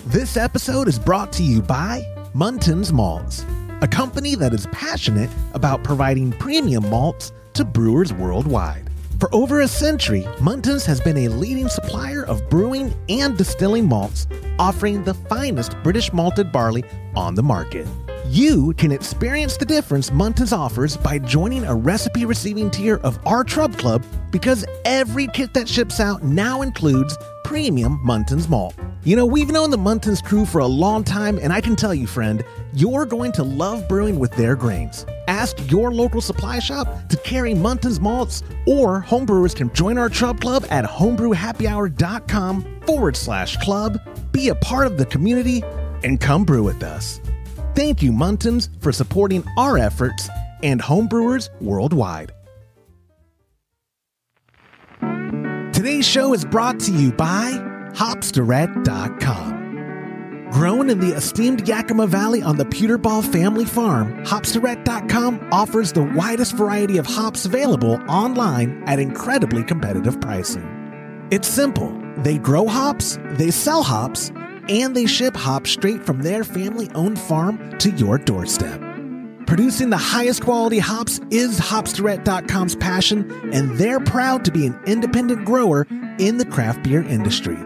This episode is brought to you by Muntins Malts, a company that is passionate about providing premium malts to brewers worldwide. For over a century, Muntins has been a leading supplier of brewing and distilling malts, offering the finest British malted barley on the market. You can experience the difference Muntins offers by joining a recipe receiving tier of our Trub Club, because every kit that ships out now includes premium Muntins malt. You know, we've known the Muntins crew for a long time, and I can tell you, friend, you're going to love brewing with their grains. Ask your local supply shop to carry Muntins malts, or homebrewers can join our Trub Club at homebrewhappyhour.com/club, be a part of the community, and come brew with us. Thank you, Muntins, for supporting our efforts and homebrewers worldwide. Today's show is brought to you by Hopsterette.com. Grown in the esteemed Yakima Valley on the Peterball family farm, Hopsterette.com offers the widest variety of hops available online at incredibly competitive pricing. It's simple. They grow hops, they sell hops, and they ship hops straight from their family-owned farm to your doorstep. Producing the highest quality hops is Hopsterette.com's passion, and they're proud to be an independent grower in the craft beer industry.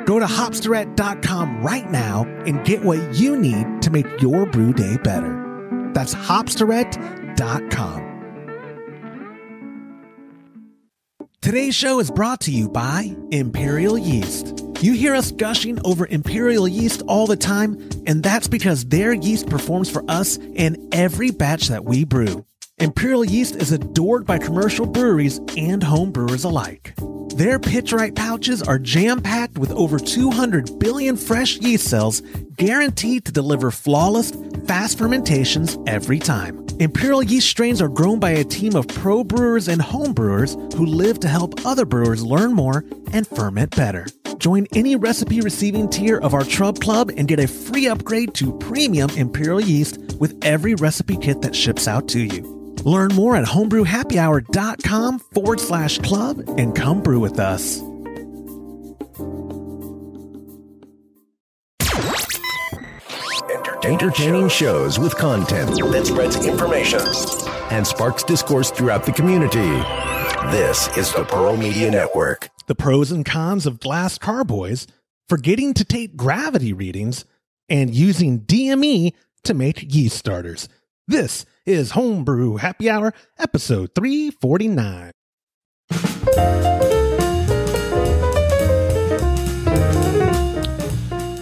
Go to Hopsterette.com right now and get what you need to make your brew day better. That's Hopsterette.com. Today's show is brought to you by Imperial Yeast. You hear us gushing over Imperial Yeast all the time, and that's because their yeast performs for us in every batch that we brew. Imperial Yeast is adored by commercial breweries and home brewers alike. Their pitch-right pouches are jam-packed with over 200 billion fresh yeast cells, guaranteed to deliver flawless, fast fermentations every time. Imperial Yeast strains are grown by a team of pro brewers and home brewers who live to help other brewers learn more and ferment better. Join any recipe receiving tier of our Trub Club and get a free upgrade to premium Imperial Yeast with every recipe kit that ships out to you. Learn more at homebrewhappyhour.com/club and come brew with us. Entertaining shows with content that spreads information and sparks discourse throughout the community. This is the Pearl Media Network. The pros and cons of glass carboys, forgetting to take gravity readings, and using DME to make yeast starters. This is Homebrew Happy Hour, episode 349.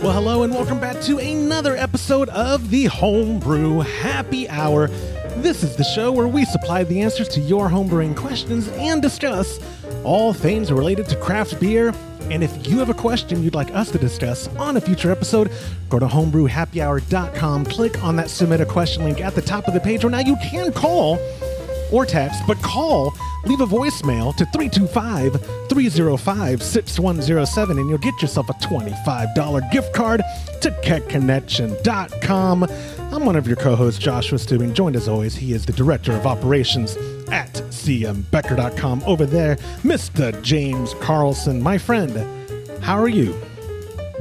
Well, hello and welcome back to another episode of the Homebrew Happy Hour. This is the show where we supply the answers to your homebrewing questions and discuss all things related to craft beer. And if you have a question you'd like us to discuss on a future episode, go to homebrewhappyhour.com, click on that submit a question link at the top of the page, or now you can call or text, but call, leave a voicemail to 325-305-6107, and you'll get yourself a $25 gift card to keckconnection.com. I'm one of your co-hosts, Joshua Stubing, joined as always, he is the Director of Operations at cmbecker.com. Over there, Mr. James Carlson. My friend, how are you?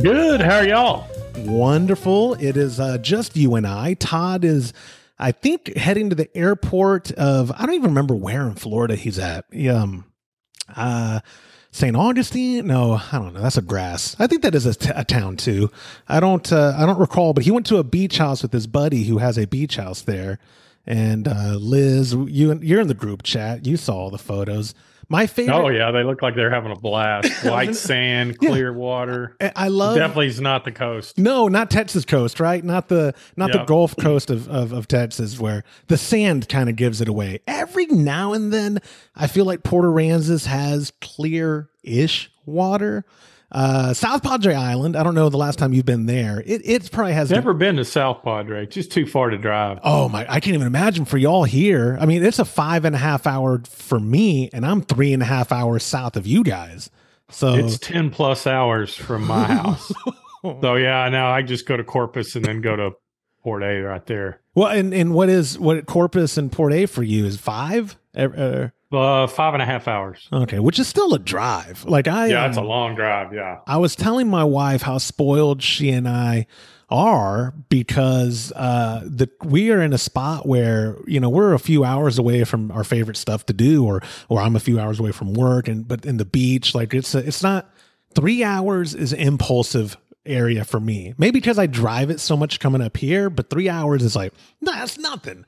Good. How are y'all? Wonderful. It is just you and I. Todd is, I think, heading to the airport of, I don't even remember where in Florida he's at. St. Augustine? No, I don't know. That's a grass. I think that is a town too. I don't recall, but he went to a beach house with his buddy who has a beach house there. And Liz, you're in the group chat. You saw the photos. My favorite. Oh yeah, they look like they're having a blast. White sand, clear water. I love. Definitely is not the coast. No, not Texas coast, right? Not the Gulf Coast of Texas, where the sand kind of gives it away. Every now and then, I feel like Port Aransas has clear-ish water. South Padre Island, I don't know the last time you've been there. It probably has never been to South Padre. It's just too far to drive. Oh my, I can't even imagine for y'all here. I mean, it's a 5.5 hour for me, and I'm 3.5 hours south of you guys. So it's 10 plus hours from my house. So yeah, now I just go to Corpus and then go to Port A right there. Well, and what Corpus and Port A for you is 5? 5.5 hours. Okay, which is still a drive. Like Yeah, it's a long drive. Yeah. I was telling my wife how spoiled she and I are because we are in a spot where, you know, we're a few hours away from our favorite stuff to do, or I'm a few hours away from work, but in the beach, like it's not 3 hours is impulsive area for me. Maybe because I drive it so much coming up here, but 3 hours is like, no, that's nothing.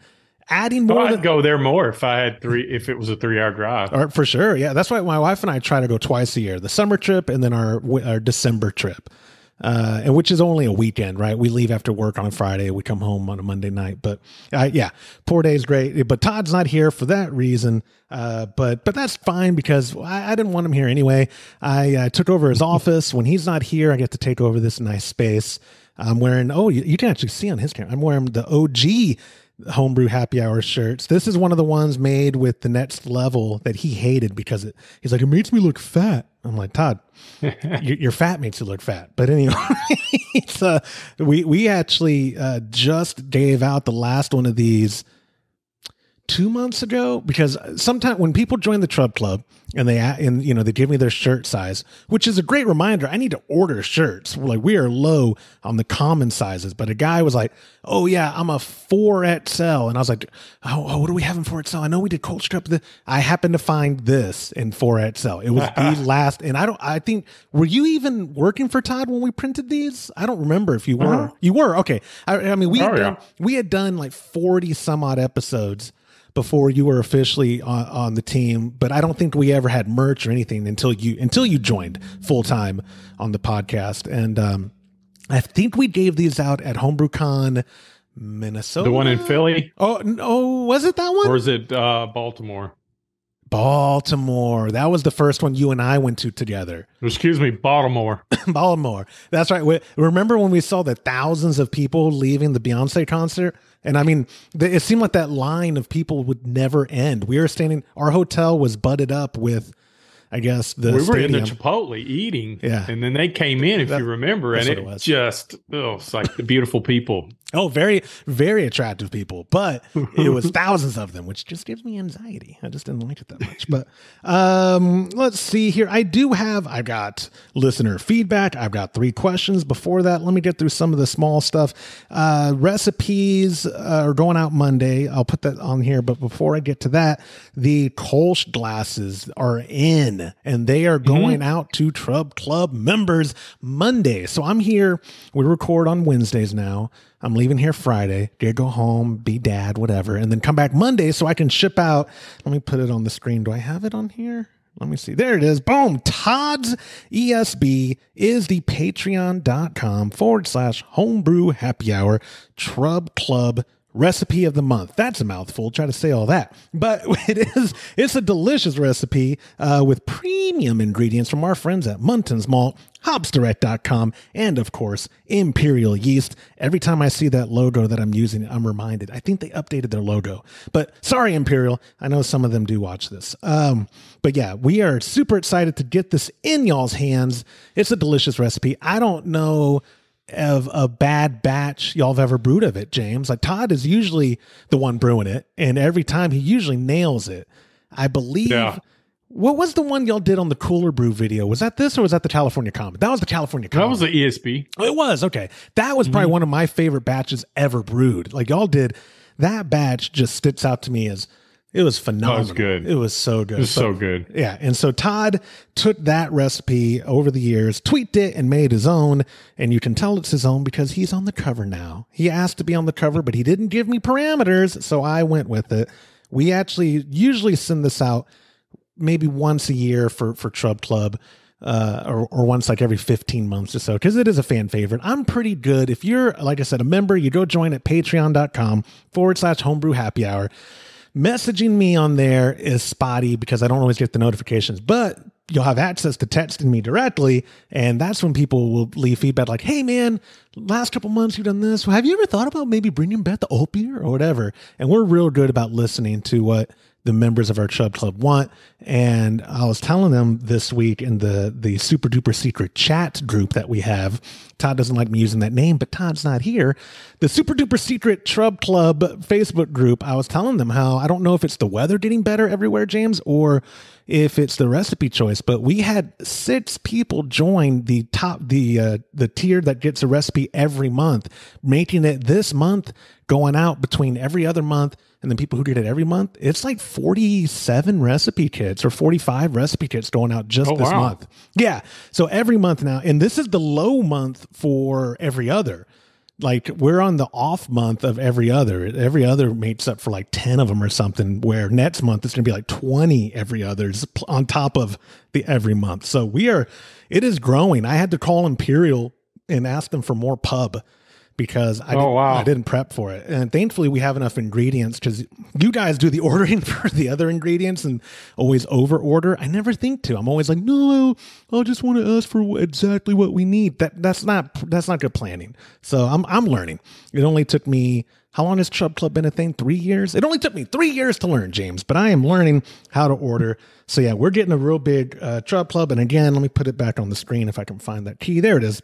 Adding more, I'd go there more if if it was a 3 hour drive. Or for sure, yeah. That's why my wife and I try to go twice a year: the summer trip and then our December trip, and which is only a weekend, right? We leave after work on a Friday, we come home on a Monday night. But yeah, 4 days great. But Todd's not here for that reason. But that's fine because I didn't want him here anyway. I took over his office. When he's not here, I get to take over this nice space. I'm wearing. Oh, you can actually see on his camera. I'm wearing the OG Homebrew Happy Hour shirts. This is one of the ones made with the next level that he hated because he's like, it makes me look fat. I'm like, Todd, your fat makes you look fat. But anyway, we actually just gave out the last one of these 2 months ago, because sometimes when people join the Trub Club and they give me their shirt size, which is a great reminder, I need to order shirts. Like, we are low on the common sizes, but a guy was like, oh yeah, I'm a 4XL. And I was like, oh, what do we have in 4XL? I know we did cold strip. I happened to find this in 4XL. It was the last, and I think, were you even working for Todd when we printed these? I don't remember if you were. Uh-huh. You were, okay. I mean, we had done like 40 some odd episodes before you were officially on the team, but I don't think we ever had merch or anything until you joined full time on the podcast. And I think we gave these out at HomebrewCon, Minnesota. The one in Philly? Oh, was it that one? Or is it Baltimore? Baltimore. That was the first one you and I went to together. Excuse me, Baltimore. Baltimore. That's right. Remember when we saw the thousands of people leaving the Beyonce concert? And I mean, it seemed like that line of people would never end. We were standing, our hotel was butted up with, I guess, we were in the Chipotle eating. Yeah. And then they came in, if you remember, and it's like the beautiful people. Oh, very, very attractive people, but it was thousands of them, which just gives me anxiety. I just didn't like it that much. But let's see here. I got listener feedback. I've got 3 questions. Before that, let me get through some of the small stuff. Recipes are going out Monday. I'll put that on here. But before I get to that, the Kolsch glasses are in, and they are going out to Trub Club members Monday. So I'm here. We record on Wednesdays now. I'm leaving here Friday, go home, be dad, whatever, and then come back Monday so I can ship out. Let me put it on the screen. Do I have it on here? Let me see. There it is. Boom. Todd's ESB is the patreon.com/homebrew happy hour Trub Club recipe of the month. That's a mouthful. Try to say all that. But it's a delicious recipe with premium ingredients from our friends at Munton's Malt, hopsdirect.com, and of course, Imperial Yeast. Every time I see that logo that I'm using, I'm reminded. I think they updated their logo. But sorry, Imperial. I know some of them do watch this. But yeah, we are super excited to get this in y'all's hands. It's a delicious recipe. I don't know of a bad batch y'all have ever brewed of it, James. Like, Todd is usually the one brewing it, and every time he usually nails it. I believe. Yeah. What was the one y'all did on the Cooler Brew video? Was that this, or was that the California Comet? That was the California Comet. That was the ESB. Oh, it was. Okay. That was probably one of my favorite batches ever brewed. Like, y'all did that batch, just sticks out to me as it was phenomenal. That was good. It was so good. It was so good. Yeah. And so Todd took that recipe over the years, tweaked it, and made his own. And you can tell it's his own because he's on the cover now. He asked to be on the cover, but he didn't give me parameters, so I went with it. We actually usually send this out maybe once a year for Trub Club, or once like every 15 months or so, because it is a fan favorite. I'm pretty good. If you're, like I said, a member, you go join at patreon.com/homebrew happy hour. Messaging me on there is spotty because I don't always get the notifications, but you'll have access to texting me directly. And that's when people will leave feedback like, hey man, last couple months you've done this. Have you ever thought about maybe bringing back the oat beer or whatever? And we're real good about listening to what the members of our Chub Club want. And I was telling them this week in the super duper secret chat group that we have. Todd doesn't like me using that name, but Todd's not here. The super duper secret Chub Club Facebook group. I was telling them how I don't know if it's the weather getting better everywhere, James, or if it's the recipe choice, but we had 6 people join the tier that gets a recipe every month, making it this month going out between every other month. And then people who get it every month, it's like 47 recipe kits or 45 recipe kits going out just this month. Yeah. So every month now, and this is the low month for every other. Like we're on the off month of every other. Every other makes up for like 10 of them or something, where next month it's going to be like 20 every others on top of the every month. So it is growing. I had to call Imperial and ask them for more pub because I didn't prep for it. And thankfully we have enough ingredients because you guys do the ordering for the other ingredients and always over order. I never think to. I'm always like, no, I just want to ask for exactly what we need. That's not good planning. So I'm learning. It only took me, how long has Chub Club been a thing? 3 years? It only took me 3 years to learn, James, but I am learning how to order. So yeah, we're getting a real big Chub Club. And again, let me put it back on the screen if I can find that key. There it is.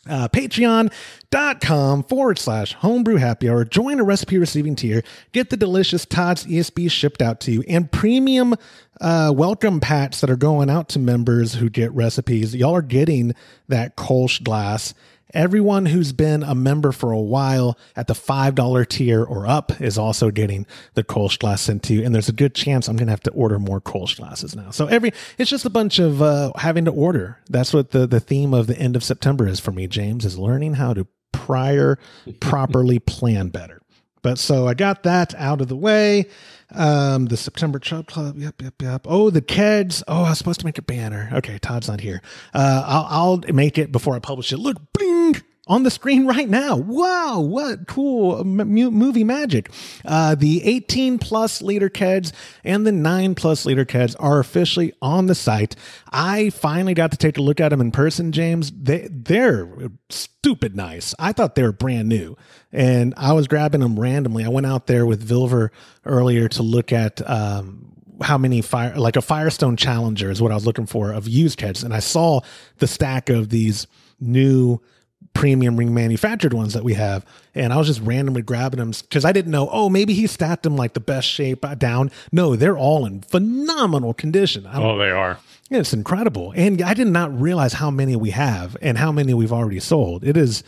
Patreon.com/homebrew happy hour. Join a recipe receiving tier. Get the delicious Todd's ESB shipped out to you and premium welcome packs that are going out to members who get recipes. Y'all are getting that Kolsch glass. Everyone who's been a member for a while at the $5 tier or up is also getting the Kolsch glass sent to you. And there's a good chance I'm going to have to order more Kolsch glasses now. So it's just a bunch of having to order. That's what the theme of the end of September is for me, James, is learning how to properly plan better. But so I got that out of the way. The September Chub Club. Yep. Oh, the kegs. Oh, I was supposed to make a banner. Okay, Todd's not here. I'll make it before I publish it. Look, bling, on the screen right now. Wow, what cool movie magic. The 18 plus liter kegs and the 9 plus liter kegs are officially on the site. I finally got to take a look at them in person, James. They're stupid nice. I thought they were brand new, and I was grabbing them randomly. I went out there with Vilver earlier to look at how many a Firestone Challenger is what I was looking for of used kegs, and I saw the stack of these new premium ring manufactured ones that we have, and I was just randomly grabbing them because I didn't know, maybe he stacked them like the best shape down. No, they're all in phenomenal condition. They are. Yeah, it's incredible. And I did not realize how many we have and how many we've already sold. It is,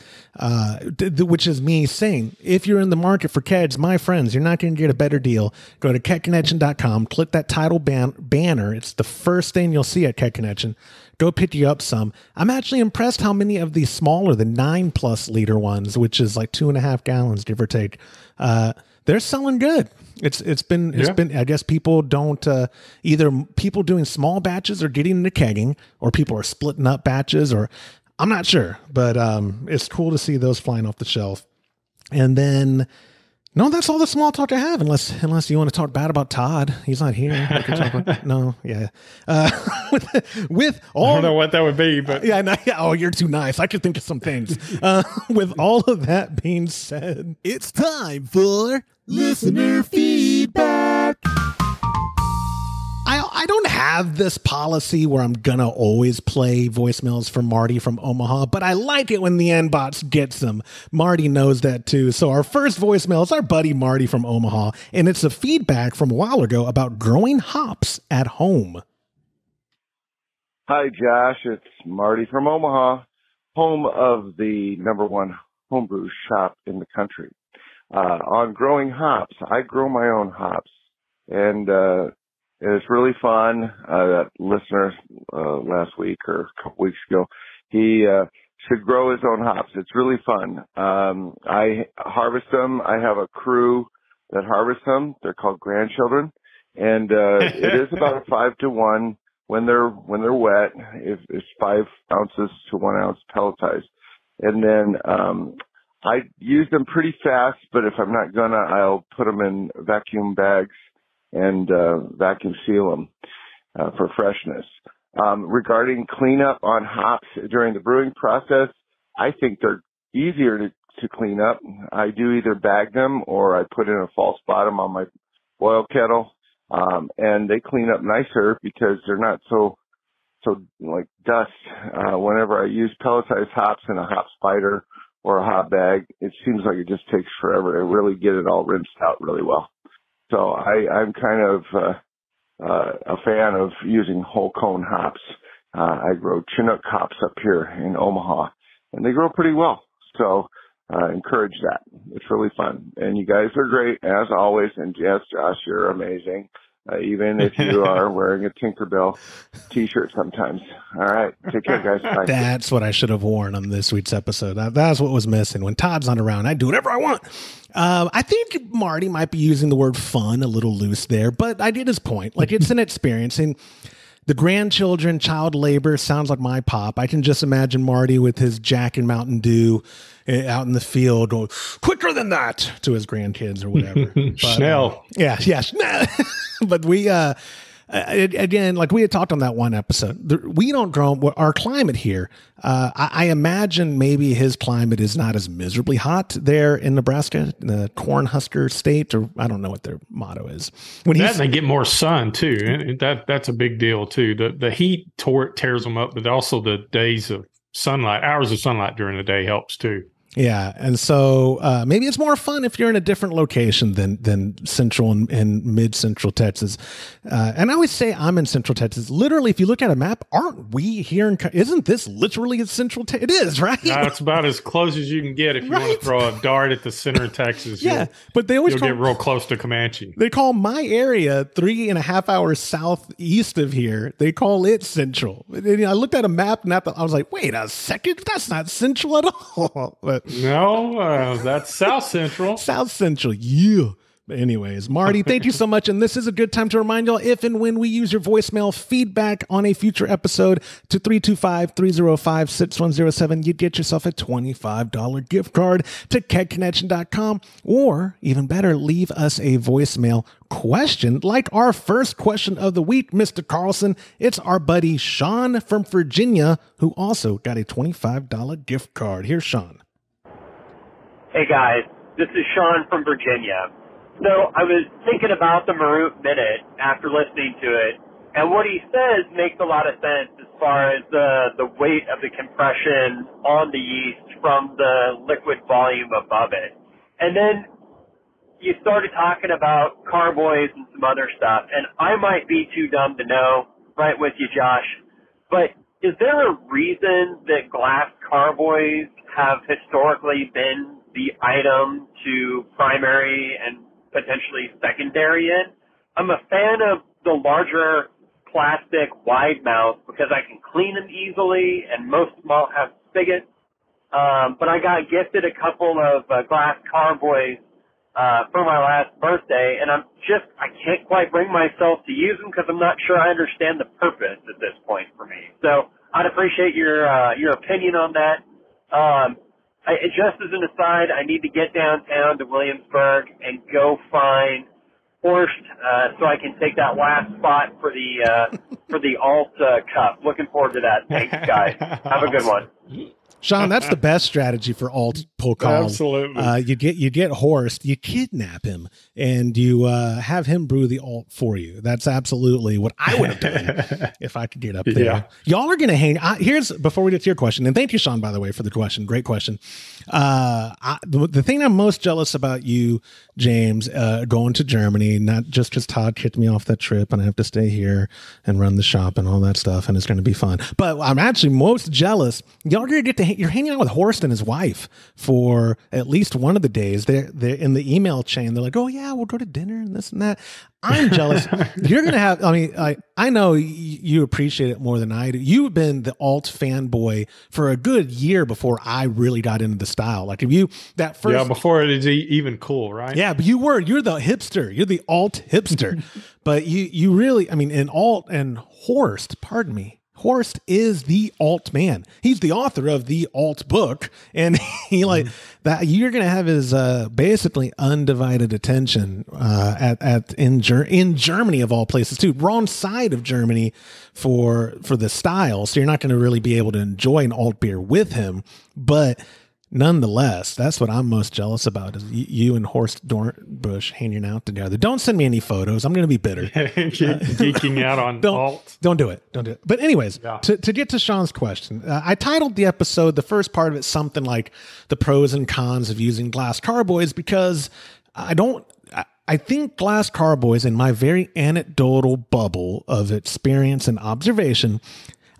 which is me saying, if you're in the market for kegs, my friends, you're not going to get a better deal. Go to KegConnection.com, click that title banner. It's the first thing you'll see at Keg Connection. Go pick you up some. I'm actually impressed how many of these smaller, the 9 plus liter ones, which is like 2.5 gallons, give or take, they're selling good. It's been, I guess people don't, either people doing small batches are getting into kegging, or people are splitting up batches, or I'm not sure, but it's cool to see those flying off the shelf. And then, no, that's all the small talk I have, unless you want to talk bad about Todd. He's not here. We can talk about, no, yeah. With all, I don't know what that would be, but you're too nice. I could think of some things. With all of that being said, it's time for listener feedback. I don't have this policy where I'm gonna always play voicemails from Marty from Omaha, but I like it when the N-Bots gets them. Marty knows that too. So our first voicemail is our buddy Marty from Omaha, and it's a feedback from a while ago about growing hops at home. Hi, Josh. It's Marty from Omaha, home of the #1 homebrew shop in the country. On growing hops, I grow my own hops, and it's really fun. That listener last week or a couple weeks ago, he should grow his own hops. It's really fun. I harvest them. I have a crew that harvests them. They're called grandchildren, and it is about a 5-to-1 when they're wet. It's 5 ounces to 1 ounce pelletized, and then I use them pretty fast. But if I'm not gonna, I'll put them in vacuum bags and vacuum seal them for freshness. Regarding cleanup on hops during the brewing process, I think they're easier to clean up. I do either bag them or I put in a false bottom on my boil kettle And they clean up nicer because they're not so like dust. Whenever I use pelletized hops in a hop spider or a hop bag, it seems like it just takes forever to really get it all rinsed out really well. So I'm kind of a fan of using whole cone hops. I grow Chinook hops up here in Omaha, and they grow pretty well. So encourage that. It's really fun. And you guys are great, as always. And yes, Josh, you're amazing. Even if you are wearing a Tinkerbell t-shirt sometimes. All right. Take care, guys. Bye. That's what I should have worn on this week's episode. That's what was missing. When Todd's not around, I do whatever I want. I think Marty might be using the word fun a little loose there, but I get his point. Like, it's an experience. And the grandchildren, child labor sounds like my pop. I can just imagine Marty with his Jack and Mountain Dew out in the field going, quicker than that, to his grandkids or whatever. Schnell. Yeah. But we, again, like we had talked on that one episode, we don't grow our climate here. I imagine maybe his climate is not as miserably hot there in Nebraska, the Cornhusker state, or I don't know what their motto is. They get more sun too. And that's a big deal too. The heat tears them up, but also the days of sunlight, hours of sunlight during the day helps too. Yeah. And so maybe it's more fun if you're in a different location than central and mid-central Texas. And I always say I'm in central Texas. Literally, if you look at a map, aren't we here isn't this literally a central Texas? It is, right? It's about as close as you can get if you want to throw a dart at the center of Texas. Yeah, but they always get real close to Comanche. They call my area 3.5 hours southeast of here. They call it central. And, I looked at a map and I was like, wait a second, that's not central at all. But no, that's South Central. South Central, yeah. But anyways, Marty, thank you so much. And this is a good time to remind y'all, if and when we use your voicemail feedback on a future episode to 325-305-6107, you get yourself a $25 gift card to kegconnection.com. Or even better, leave us a voicemail question like our first question of the week, Mr. Carlson. It's our buddy Sean from Virginia, who also got a $25 gift card. Here's Sean. Hey guys, this is Sean from Virginia. So I was thinking about the Maroot Minute after listening to it, and what he says makes a lot of sense as far as the weight of the compression on the yeast from the liquid volume above it. And then you started talking about Carboys and some other stuff, and I might be too dumb to know, right with you, Josh, but is there a reason that glass Carboys have historically been the item to primary and potentially secondary in? I'm a fan of the larger plastic wide mouth because I can clean them easily, and most of them all have spigots. But I got gifted a couple of glass Carboys for my last birthday, and I can't quite bring myself to use them because I'm not sure I understand the purpose at this point for me. So I'd appreciate your opinion on that. Just as an aside, I need to get downtown to Williamsburg and go find Horst so I can take that last spot for the Alt Cup. Looking forward to that. Thanks, guys. Have a good one. Sean, that's the best strategy for alt pull call. Absolutely. You get Horst, you kidnap him, and you have him brew the alt for you. That's absolutely what I would have done if I could get up there. Yeah. Y'all are going to hang. Before we get to your question, and thank you, Sean, by the way, for the question. Great question. The thing I'm most jealous about you, James, going to Germany, not just because Todd kicked me off that trip and I have to stay here and run the shop and all that stuff, and it's going to be fun. But I'm actually most jealous. Y'all are going to get to you're hanging out with Horst and his wife for at least one of the days. They're in the email chain. They're like, oh yeah, we'll go to dinner and this and that. I'm jealous. You're going to have, I know you appreciate it more than I do. You've been the alt fanboy for a good year before I really got into the style. Like if you, that first. Yeah, before it is even cool, right? Yeah, but you're the hipster. You're the alt hipster. But you really, in alt and Horst, pardon me. Horst is the alt man. He's the author of the alt book, and he that you're going to have his basically undivided attention in Germany of all places too. Wrong side of Germany for the style, so you're not going to really be able to enjoy an alt beer with him. But Nonetheless, that's what I'm most jealous about is you and Horst Dornbush hanging out together. Don't send me any photos. I'm going to be bitter. Geeking out on alt. Don't do it. Don't do it. But anyways, to get to Sean's question, I titled the episode, the first part of it, something like the pros and cons of using glass carboys, because I think glass carboys, in my very anecdotal bubble of experience and observation,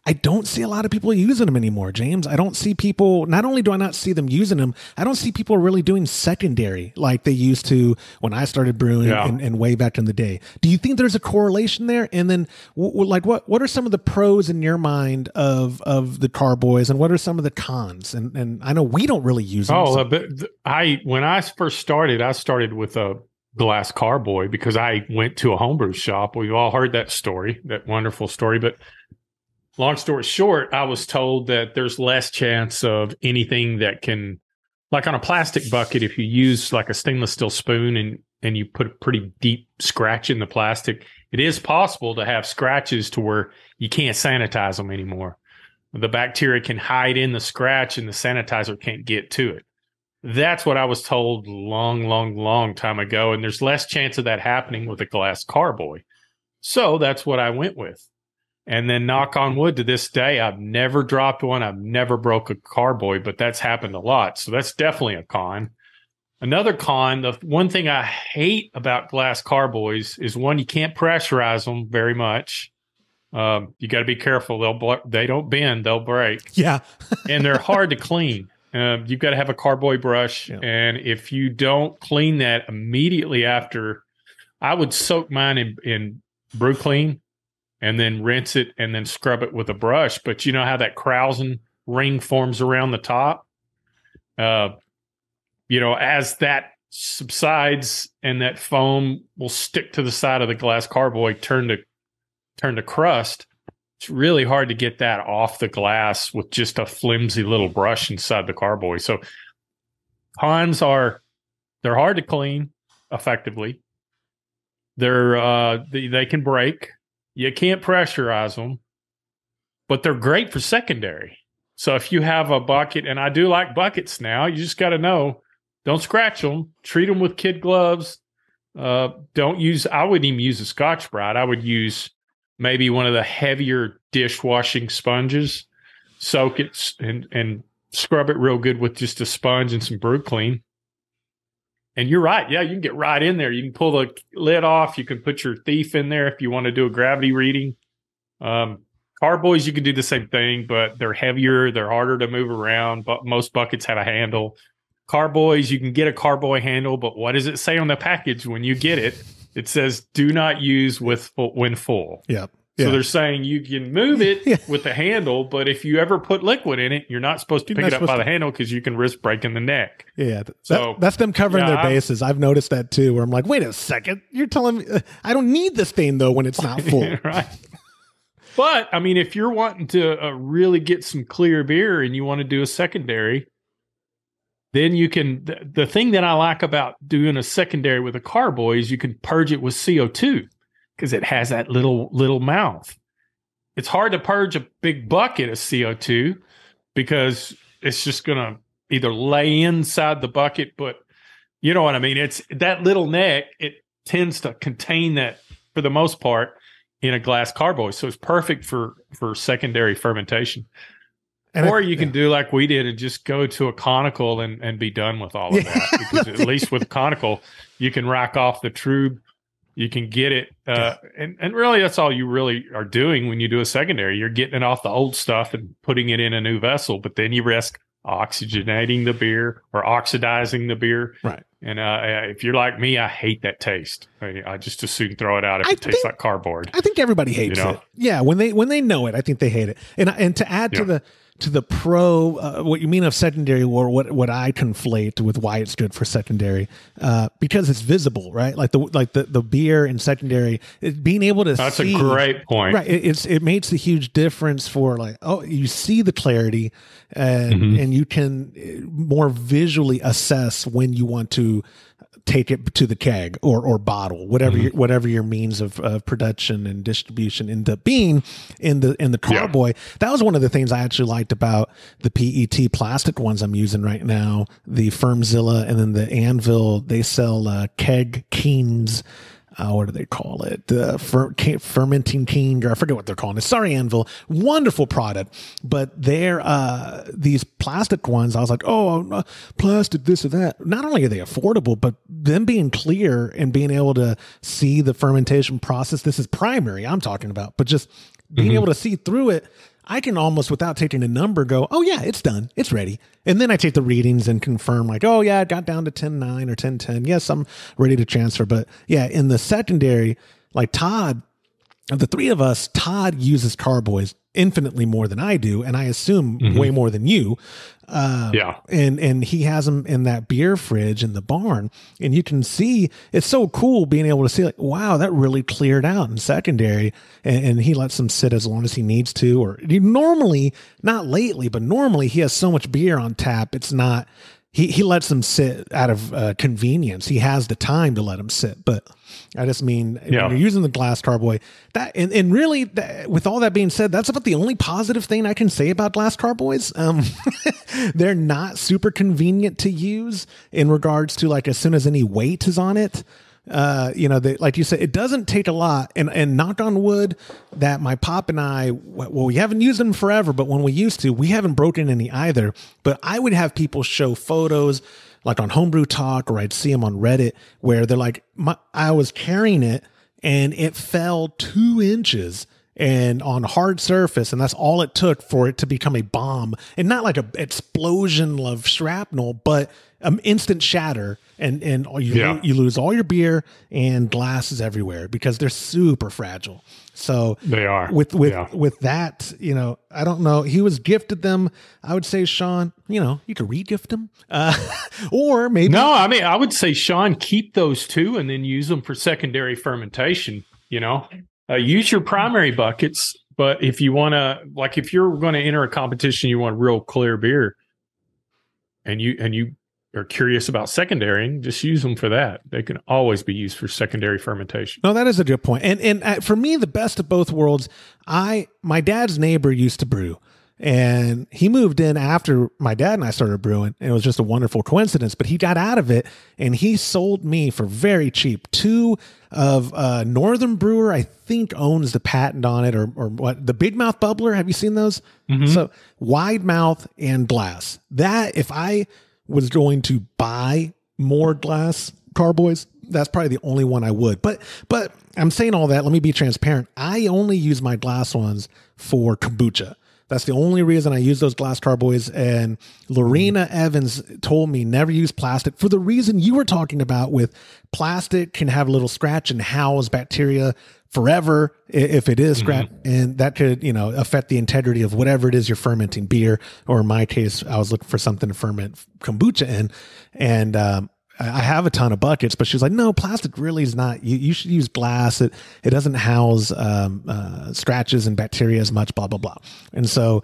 I don't see a lot of people using them anymore, James. I don't see people, not only do I not see them using them, I don't see people really doing secondary like they used to when I started brewing and way back in the day. Do you think there's a correlation there? And then what are some of the pros in your mind of the carboys, and what are some of the cons? And I know we don't really use them. When I first started, I started with a glass carboy because I went to a homebrew shop. We've all heard that story, that wonderful story, but long story short, I was told that there's less chance of anything that can, like on a plastic bucket, if you use like a stainless steel spoon and you put a pretty deep scratch in the plastic, it is possible to have scratches to where you can't sanitize them anymore. The bacteria can hide in the scratch and the sanitizer can't get to it. That's what I was told long time ago. And there's less chance of that happening with a glass carboy. So that's what I went with. And then knock on wood, to this day, I've never dropped one. I've never broke a carboy, but that's happened a lot. So that's definitely a con. Another con, the one thing I hate about glass carboys is, one, you can't pressurize them very much. You got to be careful. They don't bend, they'll break. Yeah. And they're hard to clean. You've got to have a carboy brush. Yeah. And if you don't clean that immediately after, I would soak mine in brew clean and then rinse it and then scrub it with a brush. But you know how that Krausen ring forms around the top? As that subsides and that foam will stick to the side of the glass carboy, turn to crust, it's really hard to get that off the glass with just a flimsy little brush inside the carboy. So cons are, they're hard to clean effectively. They can break. You can't pressurize them, but they're great for secondary. So if you have a bucket, and I do like buckets now, you just got to know, don't scratch them. Treat them with kid gloves. I wouldn't even use a Scotch-Brite. I would use maybe one of the heavier dishwashing sponges. Soak it and scrub it real good with just a sponge and some brew clean. And you're right. Yeah, you can get right in there. You can pull the lid off. You can put your thief in there if you want to do a gravity reading. Carboys, you can do the same thing, but they're heavier. They're harder to move around. But most buckets have a handle. Carboys, you can get a carboy handle, but what does it say on the package when you get it? It says, do not use when full. Yep. So they're saying you can move it with the handle, but if you ever put liquid in it, you're not supposed to pick it up by the handle because you can risk breaking the neck. Yeah. That's them covering their bases. I've noticed that too, where I'm like, wait a second. You're telling me I don't need this thing though when it's not full. Right. But I mean, if you're wanting to really get some clear beer and you want to do a secondary, then you can, the thing that I like about doing a secondary with a carboy is you can purge it with CO2. Because it has that little mouth. It's hard to purge a big bucket of CO2 because it's just going to either lay inside the bucket, but you know what I mean? It's that little neck, it tends to contain that for the most part in a glass carboy. So it's perfect for secondary fermentation. Or you can do like we did and just go to a conical and be done with all of that. Because at least with conical, you can rack off the trube. You can get it, and really that's all you really are doing when you do a secondary. You're getting it off the old stuff and putting it in a new vessel, but then you risk oxygenating the beer or oxidizing the beer. Right. And if you're like me, I hate that taste. I just as soon throw it out if it tastes like cardboard. I think everybody hates it. Yeah, when they know it, I think they hate it. And to add to the pro, what you mean of secondary, or what I conflate with why it's good for secondary, because it's visible, right? Like the beer in secondary, being able to that's see, a great point, right? It makes a huge difference for you see the clarity, and you can more visually assess when you want to take it to the keg or bottle, whatever your means of production and distribution end up being in the Carboy. That was one of the things I actually liked about the PET plastic ones I'm using right now, the Firmzilla and then the Anvil. They sell keg keens. What do they call it? Fermenting king, or I forget what they're calling it. Sorry, Anvil. Wonderful product. But they're, these plastic ones, I was like, oh, plastic, this or that. Not only are they affordable, but them being clear and being able to see the fermentation process. This is primary I'm talking about, but just being able to see through it. I can almost, without taking a number, go, oh yeah, it's done. It's ready. And then I take the readings and confirm like, oh yeah, it got down to 10.9 or 10.10. Yes, I'm ready to transfer. But yeah, in the secondary, like Todd, of the three of us, Todd uses Carboys infinitely more than I do. And I assume way more than you. And he has them in that beer fridge in the barn. And you can see, it's so cool being able to see like, wow, that really cleared out in secondary. And he lets them sit as long as he needs to, or he normally, not lately, but normally he has so much beer on tap. It's not, he lets them sit out of convenience. He has the time to let them sit, but I just mean, when you're using the glass Carboy, that and really, with all that being said, that's about the only positive thing I can say about glass Carboys. They're not super convenient to use in regards to like as soon as any weight is on it. Like you said, it doesn't take a lot. And knock on wood that my pop and I, well, we haven't used them forever, but when we used to, we haven't broken any either. But I would have people show photos like on Homebrew Talk, or I'd see them on Reddit where they're like, I was carrying it and it fell 2 inches and on hard surface. And that's all it took for it to become a bomb, and not like a explosion of shrapnel, but instant shatter. And you lose all your beer and glasses everywhere because they're super fragile. So they are with that, I don't know. He was gifted them. I would say, Sean, you could re-gift them, or maybe. No, I mean, I would say, Sean, keep those too, and then use them for secondary fermentation. Use your primary buckets, but if you want to, like, if you're going to enter a competition, you want real clear beer, and you are curious about secondarying, just use them for that. They can always be used for secondary fermentation. No, that is a good point. And for me, the best of both worlds, my dad's neighbor used to brew, and he moved in after my dad and I started brewing. And it was just a wonderful coincidence, but he got out of it and he sold me for very cheap 2 of Northern Brewer, I think owns the patent on it, or what, the Big Mouth Bubbler. Have you seen those? So wide mouth and glass. That if I was going to buy more glass Carboys, that's probably the only one I would. But I'm saying all that, let me be transparent. I only use my glass ones for kombucha. That's the only reason I use those glass Carboys. And Lorena Evans told me never use plastic for the reason you were talking about, with plastic can have a little scratch and house bacteria forever if it is scratch, and that could, affect the integrity of whatever it is you're fermenting, beer, or in my case, I was looking for something to ferment kombucha in. And, I have a ton of buckets, but she's like, no, plastic really is not, you should use glass. It doesn't house, scratches and bacteria as much, blah, blah, blah. And so,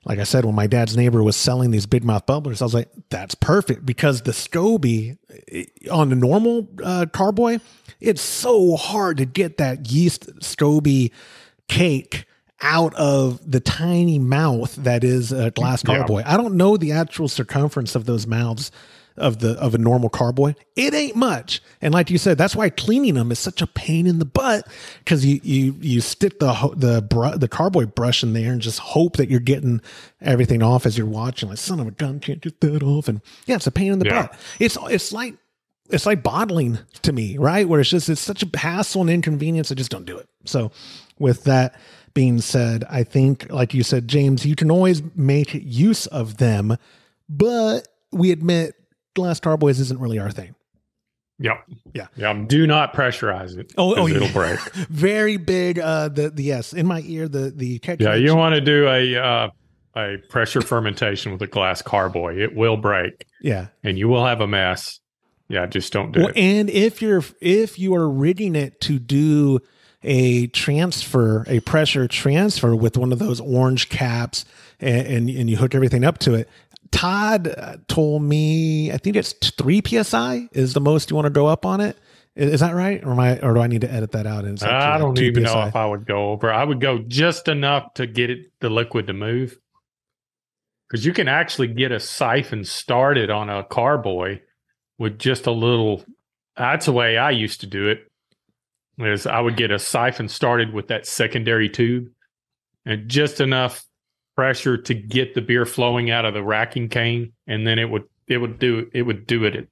like I said, when my dad's neighbor was selling these Big Mouth Bubblers, I was like, that's perfect, because the SCOBY on the normal Carboy, it's so hard to get that yeast SCOBY cake out of the tiny mouth that is a glass Carboy. I don't know the actual circumference of those mouths of a normal Carboy. It ain't much. And like you said, that's why cleaning them is such a pain in the butt, because you stick the Carboy brush in there and just hope that you're getting everything off as you're watching. Like, son of a gun, can't get that off. And it's a pain in the butt. It's like bottling to me, right? Where it's such a hassle and inconvenience. I just don't do it. So with that being said, I think, like you said, James, you can always make use of them, but we admit glass Carboys isn't really our thing. Yeah. Do not pressurize it. It'll break. Very big. Yes, in my ear. The you want to do a pressure fermentation with a glass Carboy. It will break. Yeah, and you will have a mess. Yeah, just don't do it. And if you are rigging it to do a pressure transfer with one of those orange caps, and you hook everything up to it, Todd told me, I think it's 3 PSI is the most you want to go up on it. Is that right? Or do I need to edit that out? And I don't even know PSI? if I would go over. I would go just enough to get the liquid to move. Because you can actually get a siphon started on a carboy with just a little. That's the way I used to do it. Is I would get a siphon started with that secondary tube and just enough pressure to get the beer flowing out of the racking cane, and then it would do it.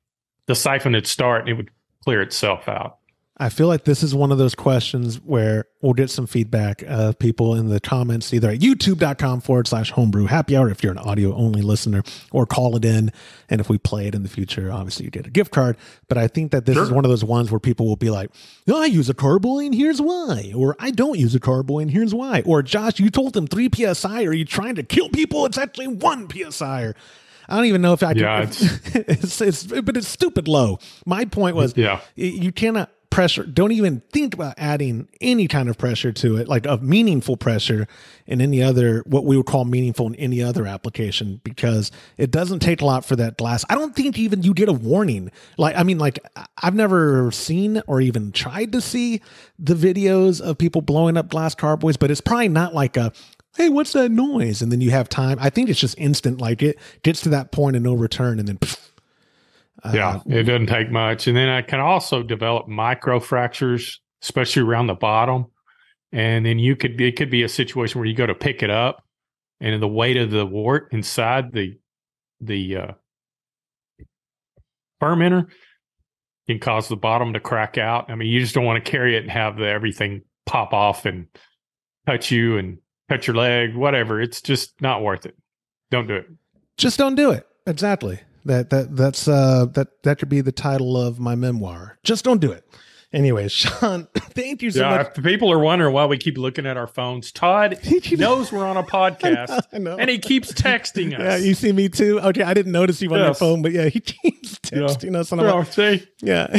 The siphon would start, and it would clear itself out. I feel like this is one of those questions where we'll get some feedback of people in the comments, either at youtube.com/homebrew happy hour if you're an audio only listener, or call it in. And if we play it in the future, obviously you get a gift card. But I think that this is one of those ones where people will be like, oh, I use a carboy and here's why. Or I don't use a carboy and here's why. Or Josh, you told them 3 PSI. Are you trying to kill people? It's actually 1 PSI. Or I don't even know if I can. Yeah, but it's stupid low. My point was, you cannot pressure. Don't even think about adding any kind of pressure to it, like of meaningful pressure in any other, what we would call meaningful in any other application, because it doesn't take a lot for that glass. I don't think even you get a warning. Like, I mean, like I've never seen or even tried to see the videos of people blowing up glass carboys, but it's probably not like a, hey, what's that noise? And then you have time. I think it's just instant. Like it gets to that point of no return, and then it doesn't take much. And then I can also develop micro fractures, especially around the bottom. And then it could be a situation where you go to pick it up, and the weight of the wort inside the fermenter can cause the bottom to crack out. I mean, you just don't want to carry it and have everything pop off and touch you and cut your leg, whatever. It's just not worth it. Don't do it. Just don't do it. Exactly. That could be the title of my memoir. Just don't do it. Anyways, Sean, thank you so much. If people are wondering why we keep looking at our phones, Todd knows we're on a podcast. I know. And he keeps texting us. Yeah, you see me too? Okay, I didn't notice you on your phone, but yeah, he keeps texting us. And I'm like, see? Yeah.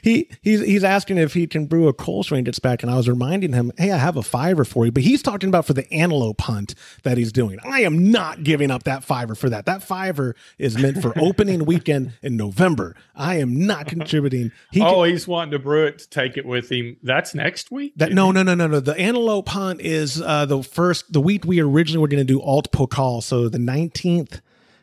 He's asking if he can brew a Kolsch when he gets back, and I was reminding him, hey, I have a $5 for you, but he's talking about for the antelope hunt that he's doing. I am not giving up that $5 for that. That $5 is meant for opening weekend in November. I am not contributing. He's wanting to brew it to take it with him. That's next week? No. The antelope hunt is the week we originally were going to do Alt Pokal, so the 19th.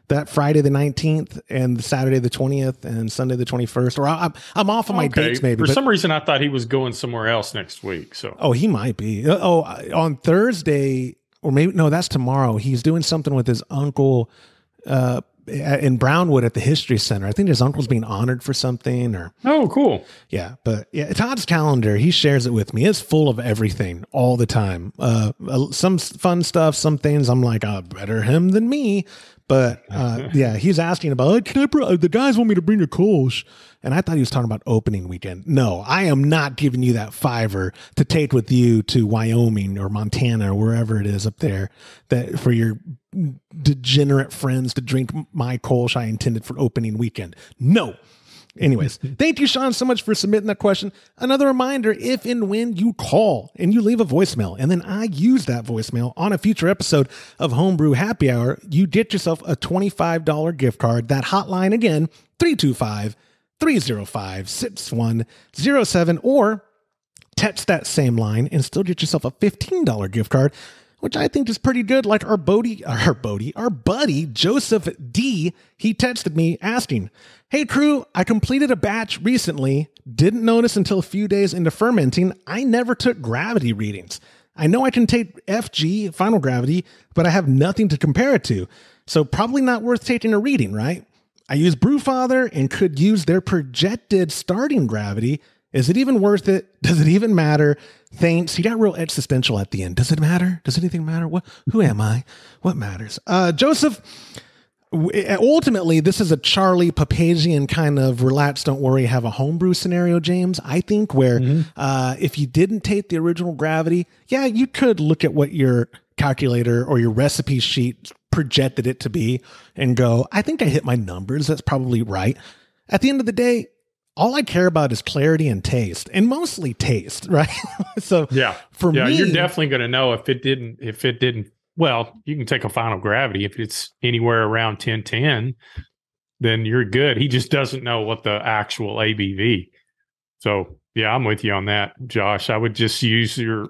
That Friday the 19th and Saturday the 20th and Sunday the 21st. Or I'm off of my dates maybe. For some reason, I thought he was going somewhere else next week. So he might be. On Thursday, or maybe no, that's tomorrow. He's doing something with his uncle in Brownwood at the History Center. I think his uncle's being honored for something. Oh, cool. Yeah, but yeah, Todd's calendar, he shares it with me. It's full of everything all the time. Some fun stuff, some things I'm like, better him than me. But yeah, he's asking about, the guys want me to bring a Kolsch. And I thought he was talking about opening weekend. No, I am not giving you that $5 to take with you to Wyoming or Montana or wherever it is up there, that for your degenerate friends to drink my Kolsch I intended for opening weekend. No. Anyways, thank you, Sean, so much for submitting that question. Another reminder, if and when you call and you leave a voicemail, and then I use that voicemail on a future episode of Homebrew Happy Hour, you get yourself a $25 gift card. That hotline again, 325-305-6107, or text that same line and still get yourself a $15 gift card, which I think is pretty good. Like our buddy, Joseph D, he texted me asking, hey crew, I completed a batch recently, didn't notice until a few days into fermenting, I never took gravity readings. I know I can take FG, final gravity, but I have nothing to compare it to. So probably not worth taking a reading, right? I use Brewfather and could use their projected starting gravity. Is it even worth it? Does it even matter? Thanks. He got real existential at the end. Does it matter? Does anything matter? Who am I? What matters? Joseph, ultimately, this is a Charlie Papazian kind of relax, don't worry, have a homebrew scenario, James, I think, where if you didn't take the original gravity, yeah, you could look at what your calculator or your recipe sheet projected it to be and go, I think I hit my numbers. That's probably right. At the end of the day, all I care about is clarity and taste, and mostly taste, right? So for me, you're definitely going to know if it didn't well, you can take a final gravity. If it's anywhere around 1010, then you're good. He just doesn't know what the actual ABV. So yeah, I'm with you on that, Josh. I would just use your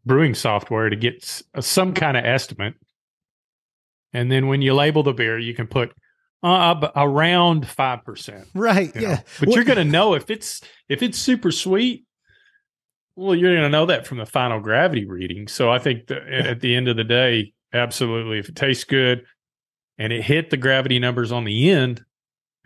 brewing software to get some kind of estimate. And then when you label the beer, you can put around 5%. Right. Yeah. But you're going to know if it's super sweet. Well, you're going to know that from the final gravity reading. So I think that at the end of the day, absolutely, if it tastes good and it hit the gravity numbers on the end,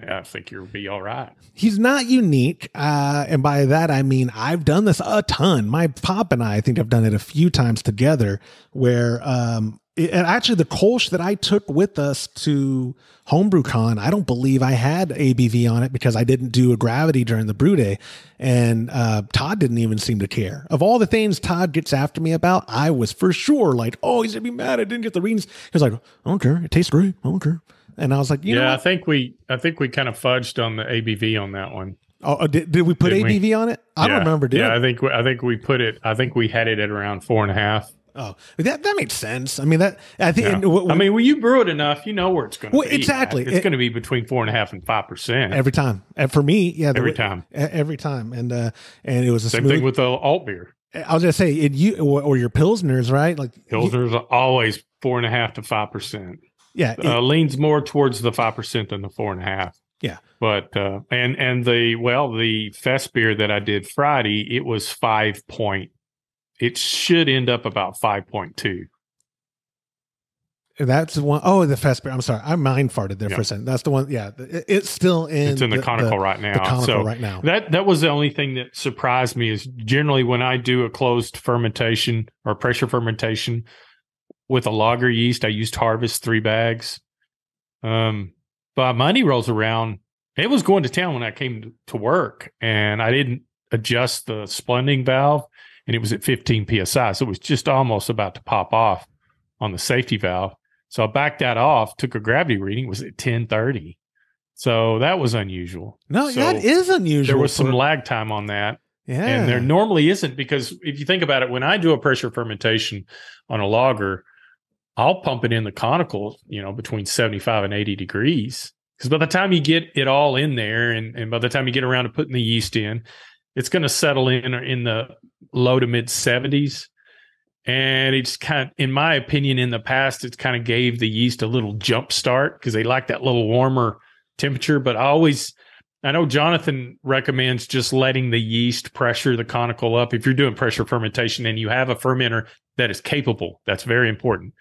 I think you'll be all right. He's not unique. And by that, I mean, I've done this a ton. My pop and I think I've done it a few times together where, and actually the Kolsch that I took with us to Homebrew Con, I don't believe I had ABV on it because I didn't do a gravity during the brew day. And Todd didn't even seem to care. Of all the things Todd gets after me about, I was for sure like, oh, he's going to be mad I didn't get the readings. He was like, I don't care. It tastes great. I don't care. And I was like, you know what? I think we kind of fudged on the ABV on that one. Oh, did we put ABV on it? I don't remember. Yeah, I think we put it. I think we had it at around 4.5. Oh, that makes sense. I mean, that I think. Yeah. When you brew it enough, you know where it's going to be. Exactly. It's going to be between 4.5% and 5% every time. And for me, yeah, every time. And it was a same thing with the alt beer. I was going to say or your pilsners, right? Like pilsners are always 4.5% to 5%. Yeah, leans more towards the 5% than the 4.5%. Yeah, but and the fest beer that I did Friday, it was 5 point. It should end up about 5.2. That's the one. Oh, the fest beer. I'm sorry, I mind farted there for a second. That's the one. Yeah, it's still in. It's in the conical right now. The conical right now. That was the only thing that surprised me. Is generally when I do a closed fermentation or pressure fermentation with a lager yeast, I used Harvest 3 bags. But Monday rolls around. It was going to town when I came to work, and I didn't adjust the splending valve, and it was at 15 psi. So it was just almost about to pop off on the safety valve. So I backed that off, took a gravity reading, it was at 1030. So that was unusual. No, so that is unusual. There was some lag time on that. Yeah. And there normally isn't, because if you think about it, when I do a pressure fermentation on a lager, I'll pump it in the conical, between 75 and 80 degrees. Because by the time you get it all in there, and by the time you get around to putting the yeast in, it's going to settle in the low to mid 70s. And it's kind of, in my opinion, in the past, it's kind of gave the yeast a little jump start because they like that little warmer temperature. But I know Jonathan recommends just letting the yeast pressure the conical up. If you're doing pressure fermentation and you have a fermenter that is capable, that's very important.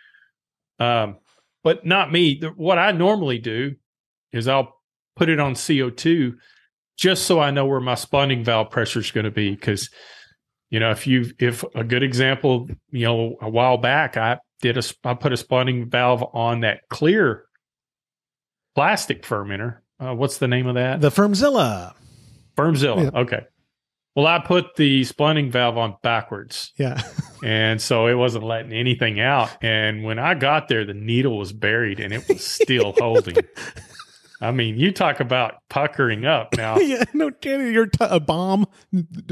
But not me. What I normally do is I'll put it on CO2 just so I know where my spawning valve pressure is going to be. Because, if a good example, a while back, I put a spawning valve on that clear plastic fermenter. What's the name of that? The Firmzilla. Yeah. Okay. Well, I put the spawning valve on backwards. Yeah. And so it wasn't letting anything out. And when I got there, the needle was buried and it was still holding. I mean, you talk about puckering up now. Yeah, no kidding. You're a bomb.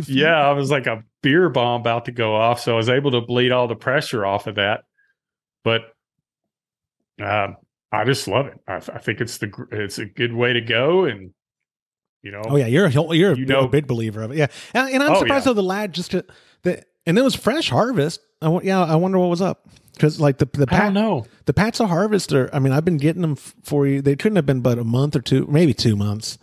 Yeah, I was like a beer bomb about to go off. So I was able to bleed all the pressure off of that. But I just love it. I think it's a good way to go. And, Oh yeah, you're a big believer of it. Yeah. And I'm surprised though the lag and it was fresh harvest. I wonder what was up. Because like the I don't know. The Pats of Harvest I've been getting them for you. They couldn't have been but a month or two, maybe 2 months.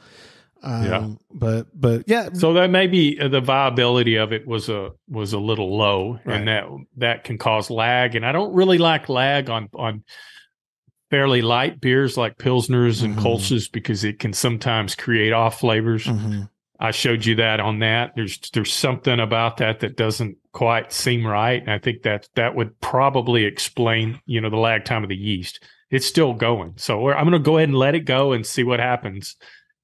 But yeah. So that maybe the viability of it was a little low, right. And that can cause lag. And I don't really like lag on fairly light beers like Pilsners and Kolsch's because it can sometimes create off flavors. Mm-hmm. I showed you that on that. There's something about that doesn't quite seem right. And I think that would probably explain, the lag time of the yeast. It's still going. So I'm going to go ahead and let it go and see what happens.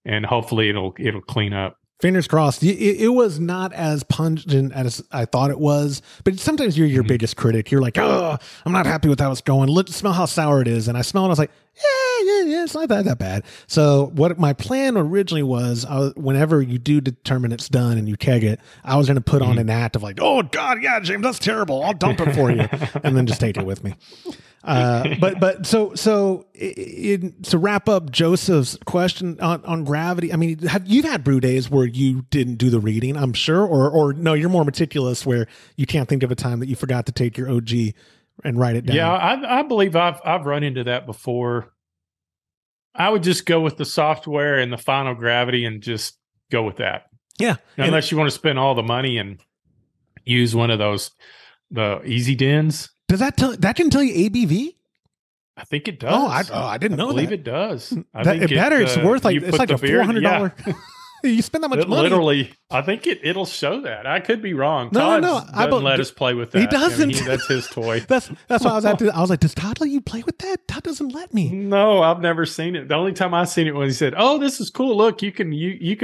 And hopefully it'll clean up. Fingers crossed. It was not as pungent as I thought it was, but sometimes you're your biggest critic. You're like, oh, I'm not happy with how it's going. Let's smell how sour it is. And I smelled it. I was like, yeah, it's not that bad. So what my plan originally was, whenever you do determine it's done and you keg it, I was going to put on an act of like, oh God, yeah, James, that's terrible. I'll dump it for you. And then just take it with me. To wrap up Joseph's question on gravity, I mean, you've had brew days where you didn't do the reading, I'm sure, or no, you're more meticulous where you can't think of a time that you forgot to take your OG and write it down. Yeah, I believe I've run into that before. I would just go with the software and the final gravity and just go with that. Yeah. Unless you want to spend all the money and use one of those, the easy dens. Does that can tell you ABV? I think it does. I didn't know that. I believe it does. I think it's worth like, it's like a $400. Yeah. You spend that much money. Literally, I think it'll show that. I could be wrong. No, Todd doesn't let us play with that. He doesn't. That's his toy. That's why I was I was like, does Todd let you play with that? Todd doesn't let me. No, I've never seen it. The only time I've seen it was he said, "Oh, this is cool. Look, you can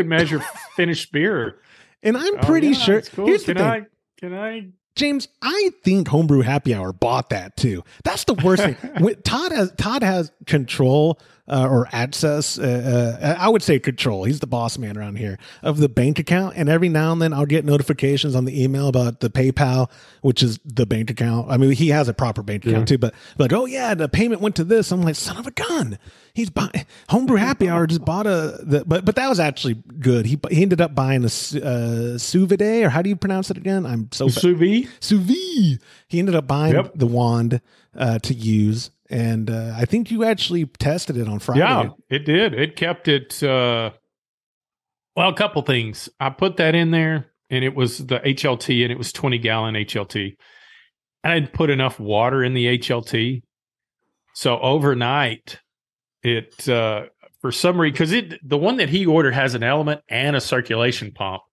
measure finished beer." And I'm pretty sure. Cool. Here's the thing. Can I? James, I think Homebrew Happy Hour bought that too. That's the worst thing. Todd has control or access. I would say control. He's the boss man around here of the bank account. And every now and then I'll get notifications on the email about the PayPal, which is the bank account. I mean, he has a proper bank account too, but like, oh yeah, the payment went to this. I'm like, son of a gun. He's buying Homebrew Happy Hour just bought but that was actually good. He ended up buying a sous vide, or how do you pronounce it again? I'm so sous vide. Sous vide. He ended up buying the wand to use, and I think you actually tested it on Friday. Yeah, it did. It kept it. Well, a couple things. I put that in there, and it was the HLT, and it was 20-gallon HLT. I didn't put enough water in the HLT, so overnight. It for some reason, because the one that he ordered has an element and a circulation pump,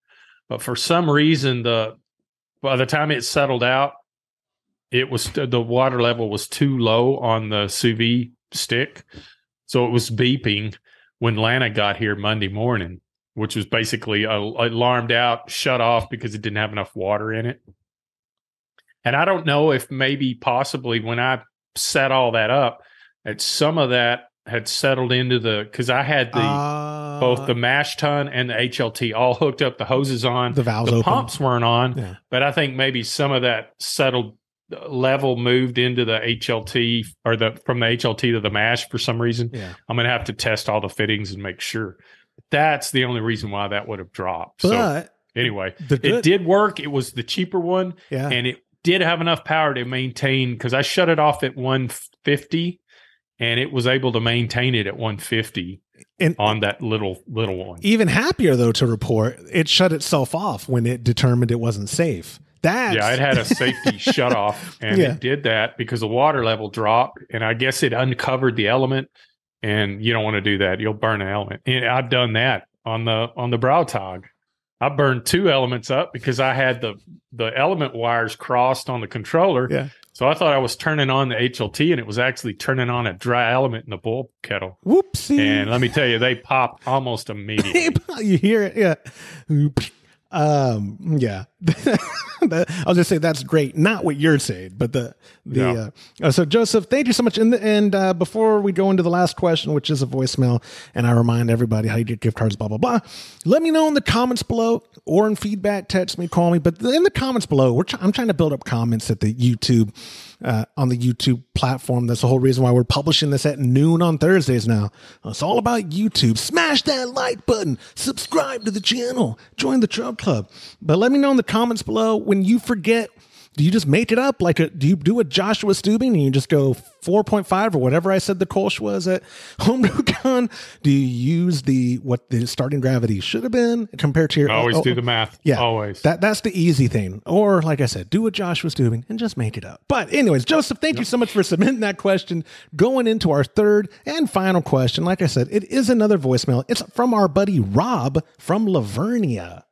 but for some reason by the time it settled out, it was the water level was too low on the sous vide stick, so it was beeping when Lana got here Monday morning, which was basically alarmed out, shut off because it didn't have enough water in it. And I don't know if maybe possibly when I set all that up, that some of that had settled into because I had both the mash tun and the HLT all hooked up, the hoses on, the valves open. Open. Pumps weren't on, but I think maybe some of that settled level moved into the HLT or from the HLT to the mash for some reason. Yeah. I'm going to have to test all the fittings and make sure. That's the only reason why that would have dropped. But so anyway, it did work. It was the cheaper one, and it did have enough power to maintain, because I shut it off at 150. And it was able to maintain it at 150 on that little one. Even happier, though, to report, it shut itself off when it determined it wasn't safe. It had a safety shut off, and it did that because the water level dropped, and I guess it uncovered the element, and you don't want to do that. You'll burn an element. And I've done that on the Brautag. I burned 2 elements up because I had the element wires crossed on the controller. Yeah. So I thought I was turning on the HLT, and it was actually turning on a dry element in the boil kettle. Whoopsie. And let me tell you, they popped almost immediately. You hear it? Yeah. Yeah. I'll just say that's great. Not what you're saying, but so Joseph, thank you so much. And before we go into the last question, which is a voicemail, and I remind everybody how you get gift cards, blah, blah, blah. Let me know in the comments below, or in feedback, text me, call me. But in the comments below, I'm trying to build up comments at the YouTube, on the YouTube platform. That's the whole reason why we're publishing this at noon on Thursdays now. It's all about YouTube. Smash that like button, subscribe to the channel, join the Trub Club. But let me know in the comments below, when you forget, do you just make it up? Do you do a Joshua Stubing and you just go 4.5 or whatever I said the Kolsch was at HomebrewCon? Do you use what the starting gravity should have been compared to your... Always do the math. Yeah. Always. That's the easy thing. Or, like I said, do a Joshua Stubing and just make it up. But anyways, Joseph, thank you so much for submitting that question. Going into our third and final question, like I said, it is another voicemail. It's from our buddy Rob from Lavernia.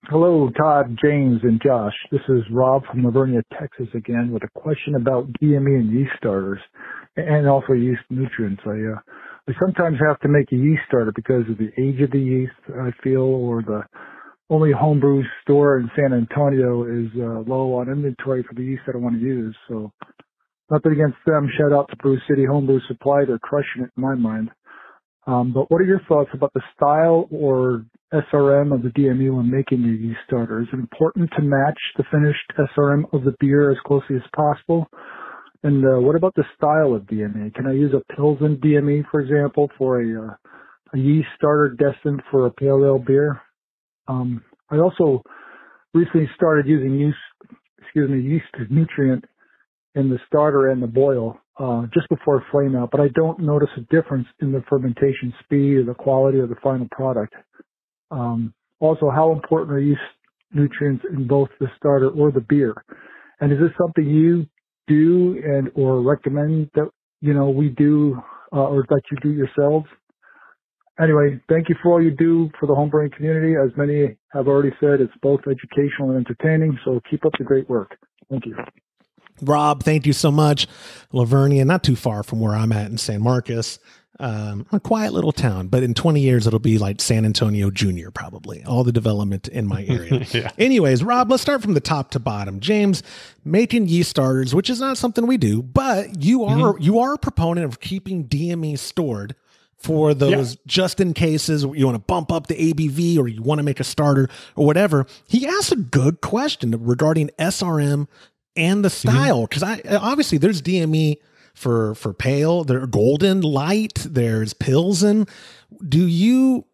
Hello, Todd, James, and Josh. This is Rob from Lavernia, Texas again with a question about DME and yeast starters and also yeast nutrients. I sometimes have to make a yeast starter because of the age of the yeast, I feel, or the only homebrew store in San Antonio is low on inventory for the yeast that I want to use. So nothing against them. Shout out to Brew City Homebrew Supply. They're crushing it in my mind. But what are your thoughts about the style or SRM of the DME when making your yeast starter? Is it important to match the finished SRM of the beer as closely as possible? And what about the style of DME? Can I use a Pilsen DME, for example, for a yeast starter destined for a pale ale beer? I also recently started using yeast nutrient in the starter and the boil just before flame out, but I don't notice a difference in the fermentation speed or the quality of the final product. Also, how important are yeast nutrients in both the starter or the beer? And is this something you do and or recommend that we do or that you do yourselves? Anyway, thank you for all you do for the homebrewing community. As many have already said, it's both educational and entertaining, so keep up the great work. Thank you. Rob, thank you so much. Lavernia, not too far from where I'm at in San Marcos. A quiet little town, but in 20 years, it'll be like San Antonio Junior, probably. All the development in my area. Yeah. Anyways, Rob, let's start from the top to bottom. James, making yeast starters, which is not something we do, but you are a proponent of keeping DME stored for those just in cases you want to bump up the ABV or you want to make a starter or whatever. He asked a good question regarding SRM and the style, because obviously there's DME for pale, there's golden, light, there's Pilsen. Do you,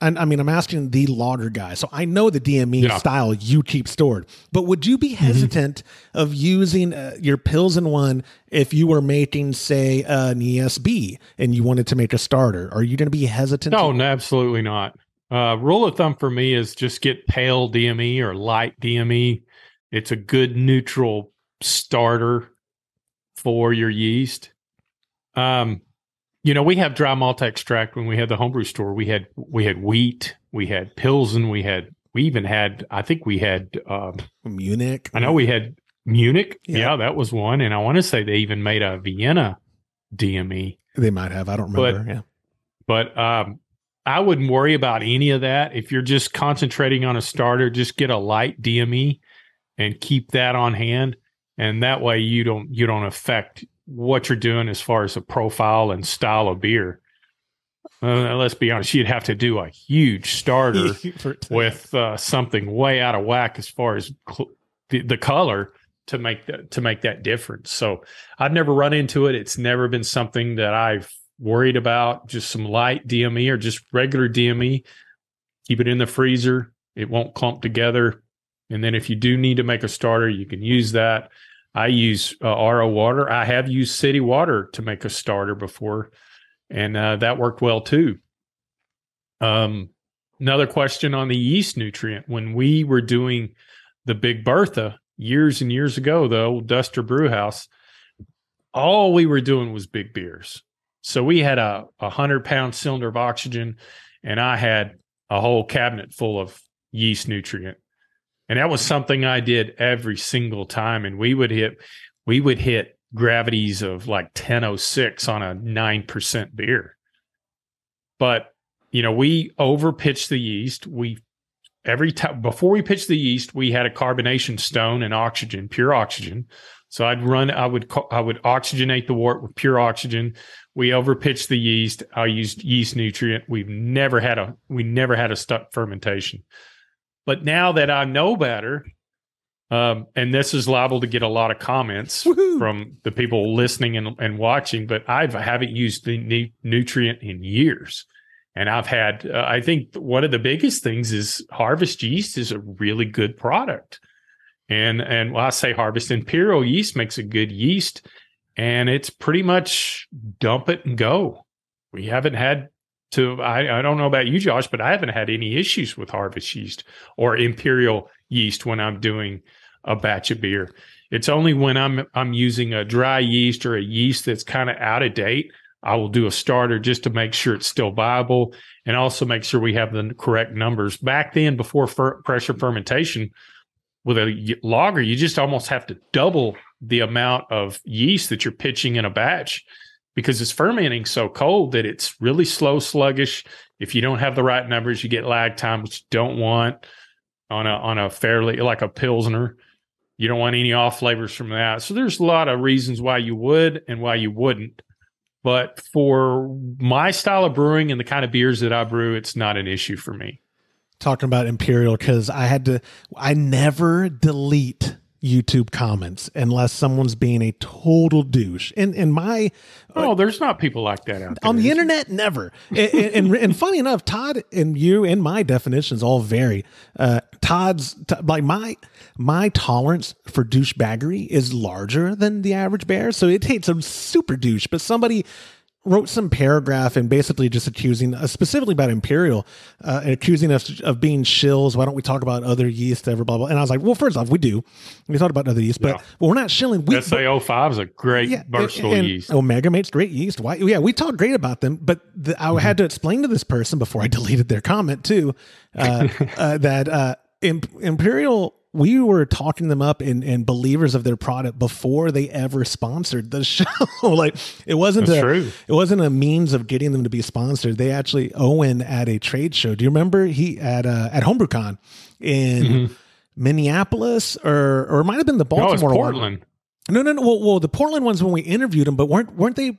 I'm asking the lager guy, so I know the DME style you keep stored, but would you be hesitant of using your Pilsen one if you were making, say, an ESB and you wanted to make a starter? Are you going to be hesitant? No, absolutely not. Rule of thumb for me is just get pale DME or light DME. It's a good neutral starter for your yeast. We have dry malt extract when we had the homebrew store. We had wheat, we had Pilsen, we even had Munich. I know we had Munich. Yeah, that was one. And I want to say they even made a Vienna DME. They might have. I don't remember. But I wouldn't worry about any of that. If you're just concentrating on a starter, just get a light DME and keep that on hand. And that way you don't affect what you're doing as far as a profile and style of beer. Let's be honest, you'd have to do a huge starter with something way out of whack as far as the color to make that difference. So I've never run into it. It's never been something that I've worried about. Just some light DME or just regular DME. Keep it in the freezer. It won't clump together. And then if you do need to make a starter, you can use that. I use RO water. I have used city water to make a starter before, and that worked well too. Another question on the yeast nutrient. When we were doing the Big Bertha years and years ago, the old Duster Brew House, all we were doing was big beers. So we had a 100-pound cylinder of oxygen, and I had a whole cabinet full of yeast nutrient. And that was something I did every single time. And we would hit gravities of like 1006 on a 9% beer. But, we overpitched the yeast. Every time before we pitched the yeast, we had a carbonation stone and oxygen, pure oxygen. So I would oxygenate the wort with pure oxygen. We overpitched the yeast. I used yeast nutrient. We never had a stuck fermentation. But now that I know better, and this is liable to get a lot of comments from the people listening and watching, but I haven't used the nutrient in years. And I've had, I think one of the biggest things is Harvest yeast is a really good product. And when I say Harvest, Imperial yeast makes a good yeast, and it's pretty much dump it and go. We haven't had I don't know about you, Josh, but I haven't had any issues with Harvest yeast or Imperial yeast when I'm doing a batch of beer. It's only when I'm using a dry yeast or a yeast that's kind of out of date, I will do a starter just to make sure it's still viable and also make sure we have the correct numbers. Back then, before pressure fermentation, with a lager, you just almost have to double the amount of yeast that you're pitching in a batch, because it's fermenting so cold that it's really slow, sluggish. If you don't have the right numbers, you get lag time, which you don't want on a fairly, like a Pilsner. You don't want any off flavors from that. So there's a lot of reasons why you would and why you wouldn't. But for my style of brewing and the kind of beers that I brew, it's not an issue for me. Talking about Imperial, because I never delete YouTube comments unless someone's being a total douche. And my there's not people like that out there. On the internet, never. And funny enough, Todd and you and my definitions all vary. My tolerance for douchebaggery is larger than the average bear, so it takes a super douche. But somebody wrote some paragraph and basically just accusing us specifically about Imperial, and accusing us of being shills. Why don't we talk about other yeast ever, blah, blah. And I was like, well, first off, we talk about other yeast, but we're not shilling. SA05 is a great versatile yeast. Omega makes great yeast. Why? Yeah, we talk great about them, but I had to explain to this person before I deleted their comment too, that Imperial, we were talking them up and believers of their product before they ever sponsored the show. Like it wasn't a means of getting them to be sponsored. They actually, Owen at a trade show. Do you remember he at HomebrewCon in Minneapolis or it might have been the Baltimore one? Portland. No. Well, the Portland ones when we interviewed them, but were they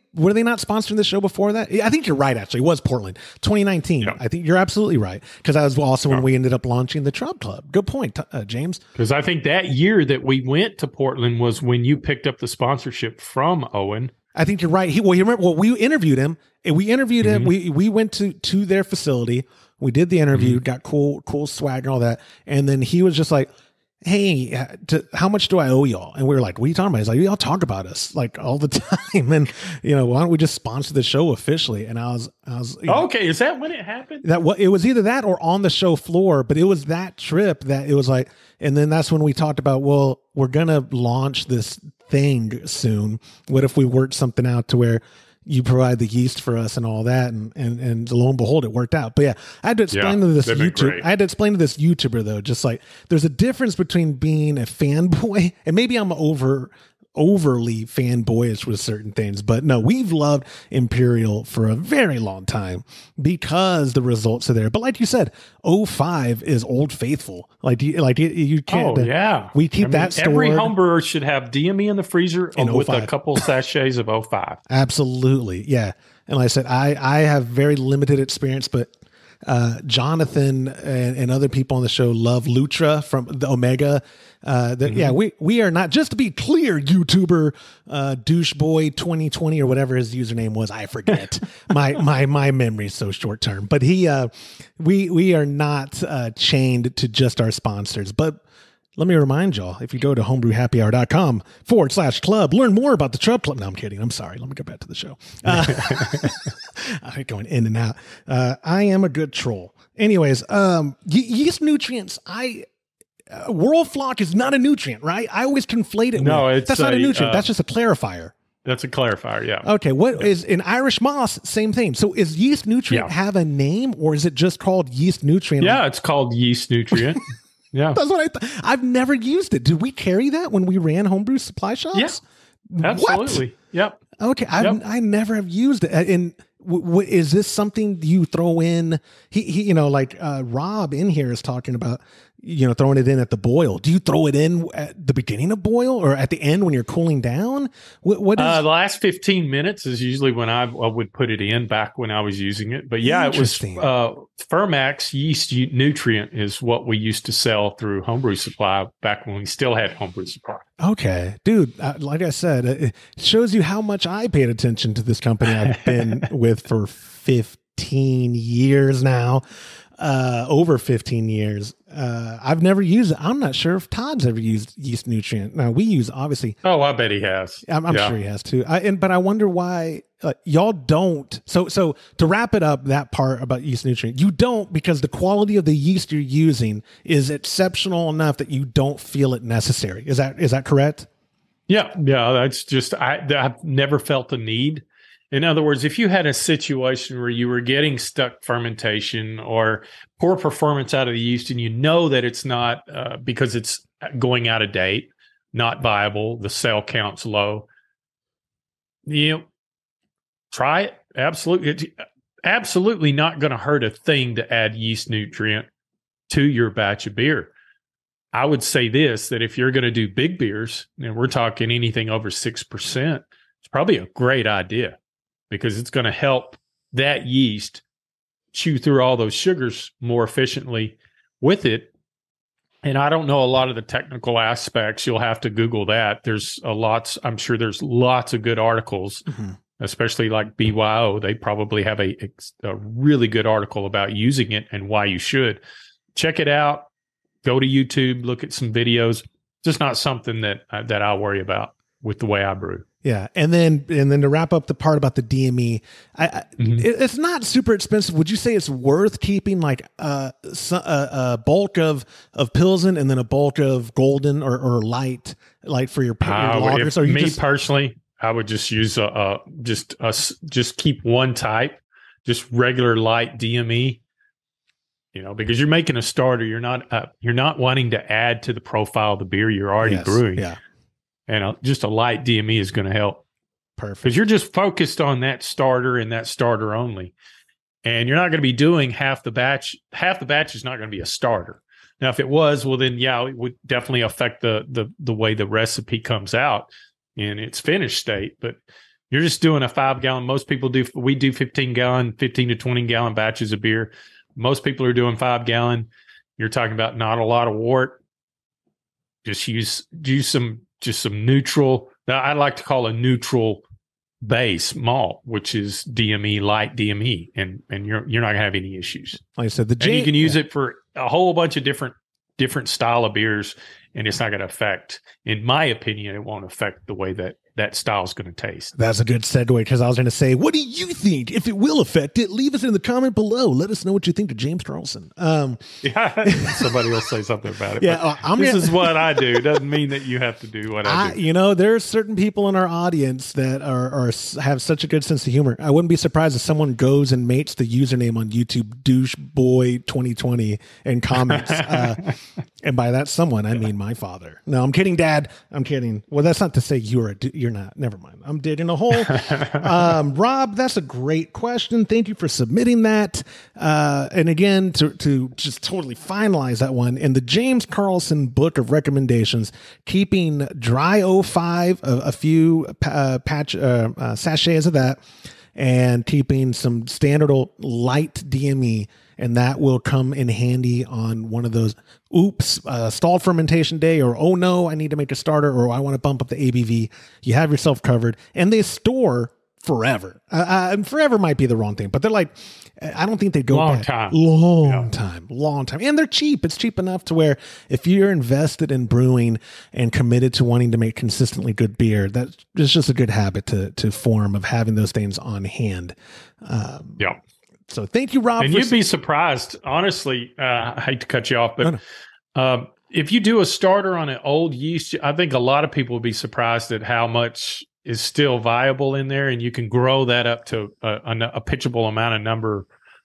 not sponsoring the show before that? I think you're right. Actually, it was Portland, 2019. Yep. I think you're absolutely right because that was also when we ended up launching the Trub Club. Good point, James. Because I think that year that we went to Portland was when you picked up the sponsorship from Owen. I think you're right. We interviewed him. And we interviewed him. We went to their facility. We did the interview. Got cool swag and all that. And then he was just like, hey, how much do I owe y'all? And we were like, what are you talking about? He's like, y'all talk about us like all the time. And, why don't we just sponsor the show officially? And I was okay. Is that when it happened? It was either that or on the show floor, but it was that trip that it was like, and then that's when we talked about, well, we're going to launch this thing soon. What if we worked something out to where you provide the yeast for us and all that, and lo and behold, it worked out. But yeah, I had to explain to this YouTuber though, just like there's a difference between being a fanboy and maybe I'm overly fanboyish with certain things, but no, we've loved Imperial for a very long time because the results are there. But like you said, 05 is old faithful. You can't. We keep that stored. Every homebrewer should have DME in the freezer with a couple sachets of 05. Absolutely, yeah. And like I said, I have very limited experience, but Jonathan and other people on the show love Lutra from the Omega. Yeah, we are not, just to be clear, YouTuber doucheboy 2020 or whatever his username was, I forget. my memory is so short term. But we are not chained to just our sponsors. But let me remind y'all, if you go to homebrewhappyhour.com/club, learn more about the Trub Club. No, I'm kidding. I'm sorry. Let me go back to the show. I'm going in and out. I am a good troll. Anyways, yeast nutrients, World Flock is not a nutrient, right? I always conflate it. That's not a nutrient. That's just a clarifier. That's a clarifier, yeah. Okay, what is in Irish moss? Same thing. So is yeast nutrient have a name, or is it just called yeast nutrient? Yeah, it's called yeast nutrient. Yeah, that's what I thought. I've never used it. Did we carry that when we ran homebrew supply shops? Yeah, absolutely. What? Yep. Okay, I never have used it. And is this something you throw in? He Rob in here is talking about throwing it in at the boil. Do you throw it in at the beginning of boil or at the end when you're cooling down? What is the last 15 minutes is usually when I would put it in back when I was using it. But yeah, it was Fermax yeast nutrient is what we used to sell through Homebrew Supply back when we still had Homebrew Supply. Okay, dude, like I said, it shows you how much I paid attention to this company I've been with for 15 years now. Over 15 years. I've never used it. I'm not sure if Todd's ever used yeast nutrient. Now we use, obviously. Oh, I bet he has. I'm sure he has too. But I wonder why y'all don't. So to wrap it up, that part about yeast nutrient, you don't, because the quality of the yeast you're using is exceptional enough that you don't feel it necessary. Is that correct? Yeah. That's just, I've never felt the need. In other words, if you had a situation where you were getting stuck fermentation or poor performance out of the yeast, and that it's not because it's going out of date, not viable, the cell count's low, try it. Absolutely. It's absolutely not going to hurt a thing to add yeast nutrient to your batch of beer. I would say this, that if you're going to do big beers, and we're talking anything over 6%, it's probably a great idea, because it's going to help that yeast chew through all those sugars more efficiently with it. And I don't know a lot of the technical aspects. You'll have to Google that. I'm sure there's lots of good articles, especially like BYO. They probably have a really good article about using it and why you should. Check it out. Go to YouTube, look at some videos. Just not something that I worry about with the way I brew. Yeah. And then to wrap up the part about the DME, it's not super expensive. Would you say it's worth keeping like a bulk of Pilsen and then a bulk of Golden or light, like for your lagers? Or Personally, I would just use just keep one type, just regular light DME, because you're making a starter. You're not wanting to add to the profile of the beer you're already brewing. Yeah. And just a light DME is going to help. Perfect. Because you're just focused on that starter and that starter only. And you're not going to be doing half the batch. Half the batch is not going to be a starter. Now, if it was, well, then, it would definitely affect the way the recipe comes out in its finished state. But you're just doing a 5-gallon. Most people do. We do 15 to 20 gallon batches of beer. Most people are doing 5-gallon. You're talking about not a lot of wort. Just use some neutral. Now, I like to call a neutral base malt, which is DME, light DME, and you're not gonna have any issues. Like I said, you can use it for a whole bunch of different style of beers, and it's not going to affect. In my opinion, it won't affect the way that style is going to taste. That's a good segue, because I was going to say, what do you think? If it will affect it, leave us in the comment below. Let us know what you think to James Carlson. Somebody will say something about it. Yeah, this is what I do. Doesn't mean that you have to do what I do. There are certain people in our audience that have such a good sense of humor. I wouldn't be surprised if someone goes and mates the username on YouTube, doucheboy2020, and comments. And by that someone, I mean my father. No, I'm kidding, Dad. I'm kidding. Well, that's not to say you're not. Never mind. I'm digging a hole. Rob, that's a great question. Thank you for submitting that. And again, to just totally finalize that one, in the James Carlson book of recommendations, keeping dry 05, a few sachets of that, and keeping some standard light DME, and that will come in handy on one of those stalled fermentation day, or oh no, I need to make a starter, or I want to bump up the ABV. You have yourself covered, and they store forever. And forever might be the wrong thing, but they're like, I don't think they'd go long time, and they're cheap. It's cheap enough to where if you're invested in brewing and committed to wanting to make consistently good beer, that's just a good habit to form, of having those things on hand. So thank you, Rob. And you'd be surprised, honestly. I hate to cut you off, but if you do a starter on an old yeast, I think a lot of people would be surprised at how much is still viable in there, and you can grow that up to a pitchable amount of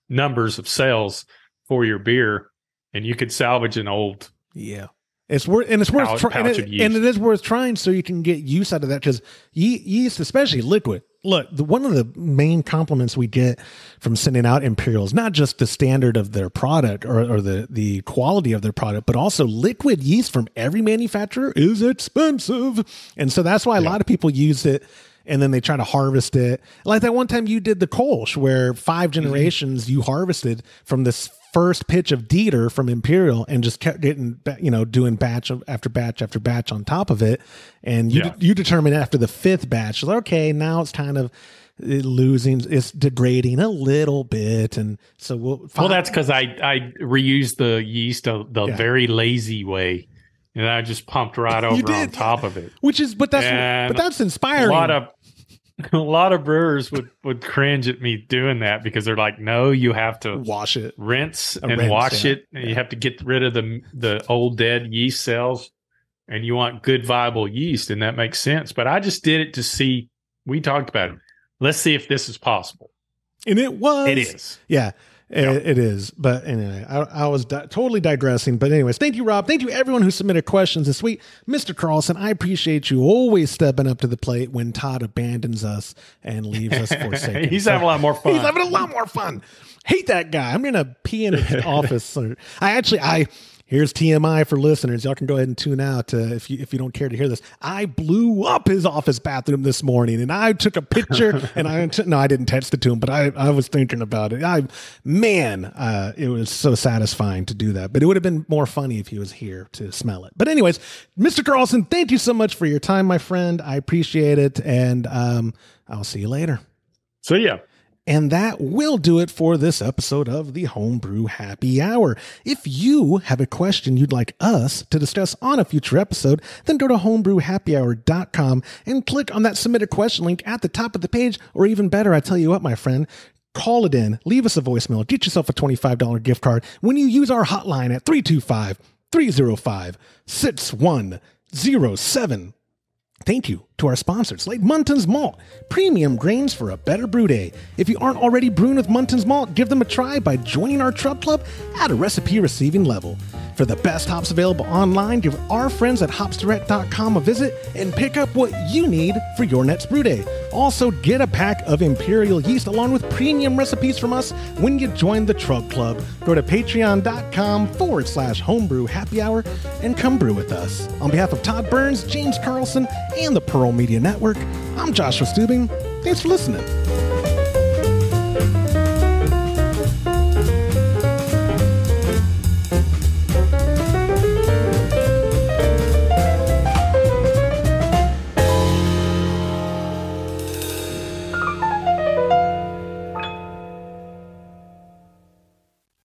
numbers of cells for your beer, and you could salvage an old. Yeah. It is worth trying, so you can get use out of that, because yeast, especially liquid. Look, one of the main compliments we get from sending out Imperial is not just the standard of their product or the quality of their product, but also liquid yeast from every manufacturer is expensive. And so that's why a lot of people use it, and then they try to harvest it. Like that one time you did the Kolsch, where 5 generations you harvested from this first pitch of Dieter from Imperial, and just kept getting, doing batch after batch after batch on top of it. And you determine after the 5th batch, like, okay, now it's kind of it's degrading a little bit. And so that's because I reused the yeast the very lazy way. And I just pumped right over on top of it. But that's inspiring. A lot of brewers would cringe at me doing that, because they're like, no, you have to wash it, rinse and wash it. And you have to get rid of the old dead yeast cells, and you want good viable yeast. And that makes sense. But I just did it to see, we talked about it. Let's see if this is possible. And it was. It is. Yeah. It is. But anyway, I was totally digressing. But anyways, thank you, Rob. Thank you, everyone who submitted questions this week. Mr. Carlson, I appreciate you always stepping up to the plate when Todd abandons us and leaves us forsaken. He's having a lot more fun. He's having a lot more fun. Hate that guy. I'm going to pee in his office. Here's TMI for listeners. Y'all can go ahead and tune out if you don't care to hear this. I blew up his office bathroom this morning, and I took a picture. And I didn't text it to him, but I was thinking about it. It was so satisfying to do that. But it would have been more funny if he was here to smell it. But anyways, Mr. Carlson, thank you so much for your time, my friend. I appreciate it, and I'll see you later. So yeah. And that will do it for this episode of the Homebrew Happy Hour. If you have a question you'd like us to discuss on a future episode, then go to homebrewhappyhour.com and click on that submit a question link at the top of the page. Or even better, I tell you what, my friend, call it in, leave us a voicemail, get yourself a $25 gift card when you use our hotline at 325-305-6107. Thank you to our sponsors like Munton's Malt, premium grains for a better brew day. If you aren't already brewing with Munton's Malt, give them a try by joining our Trub Club at a recipe receiving level. For the best hops available online, give our friends at hopsdirect.com a visit and pick up what you need for your next brew day. Also, get a pack of Imperial Yeast along with premium recipes from us when you join the Trub Club. Go to patreon.com/homebrew happy hour and come brew with us. On behalf of Todd Burns, James Carlson, and the Pearl Media Network, I'm Joshua Stubing. Thanks for listening.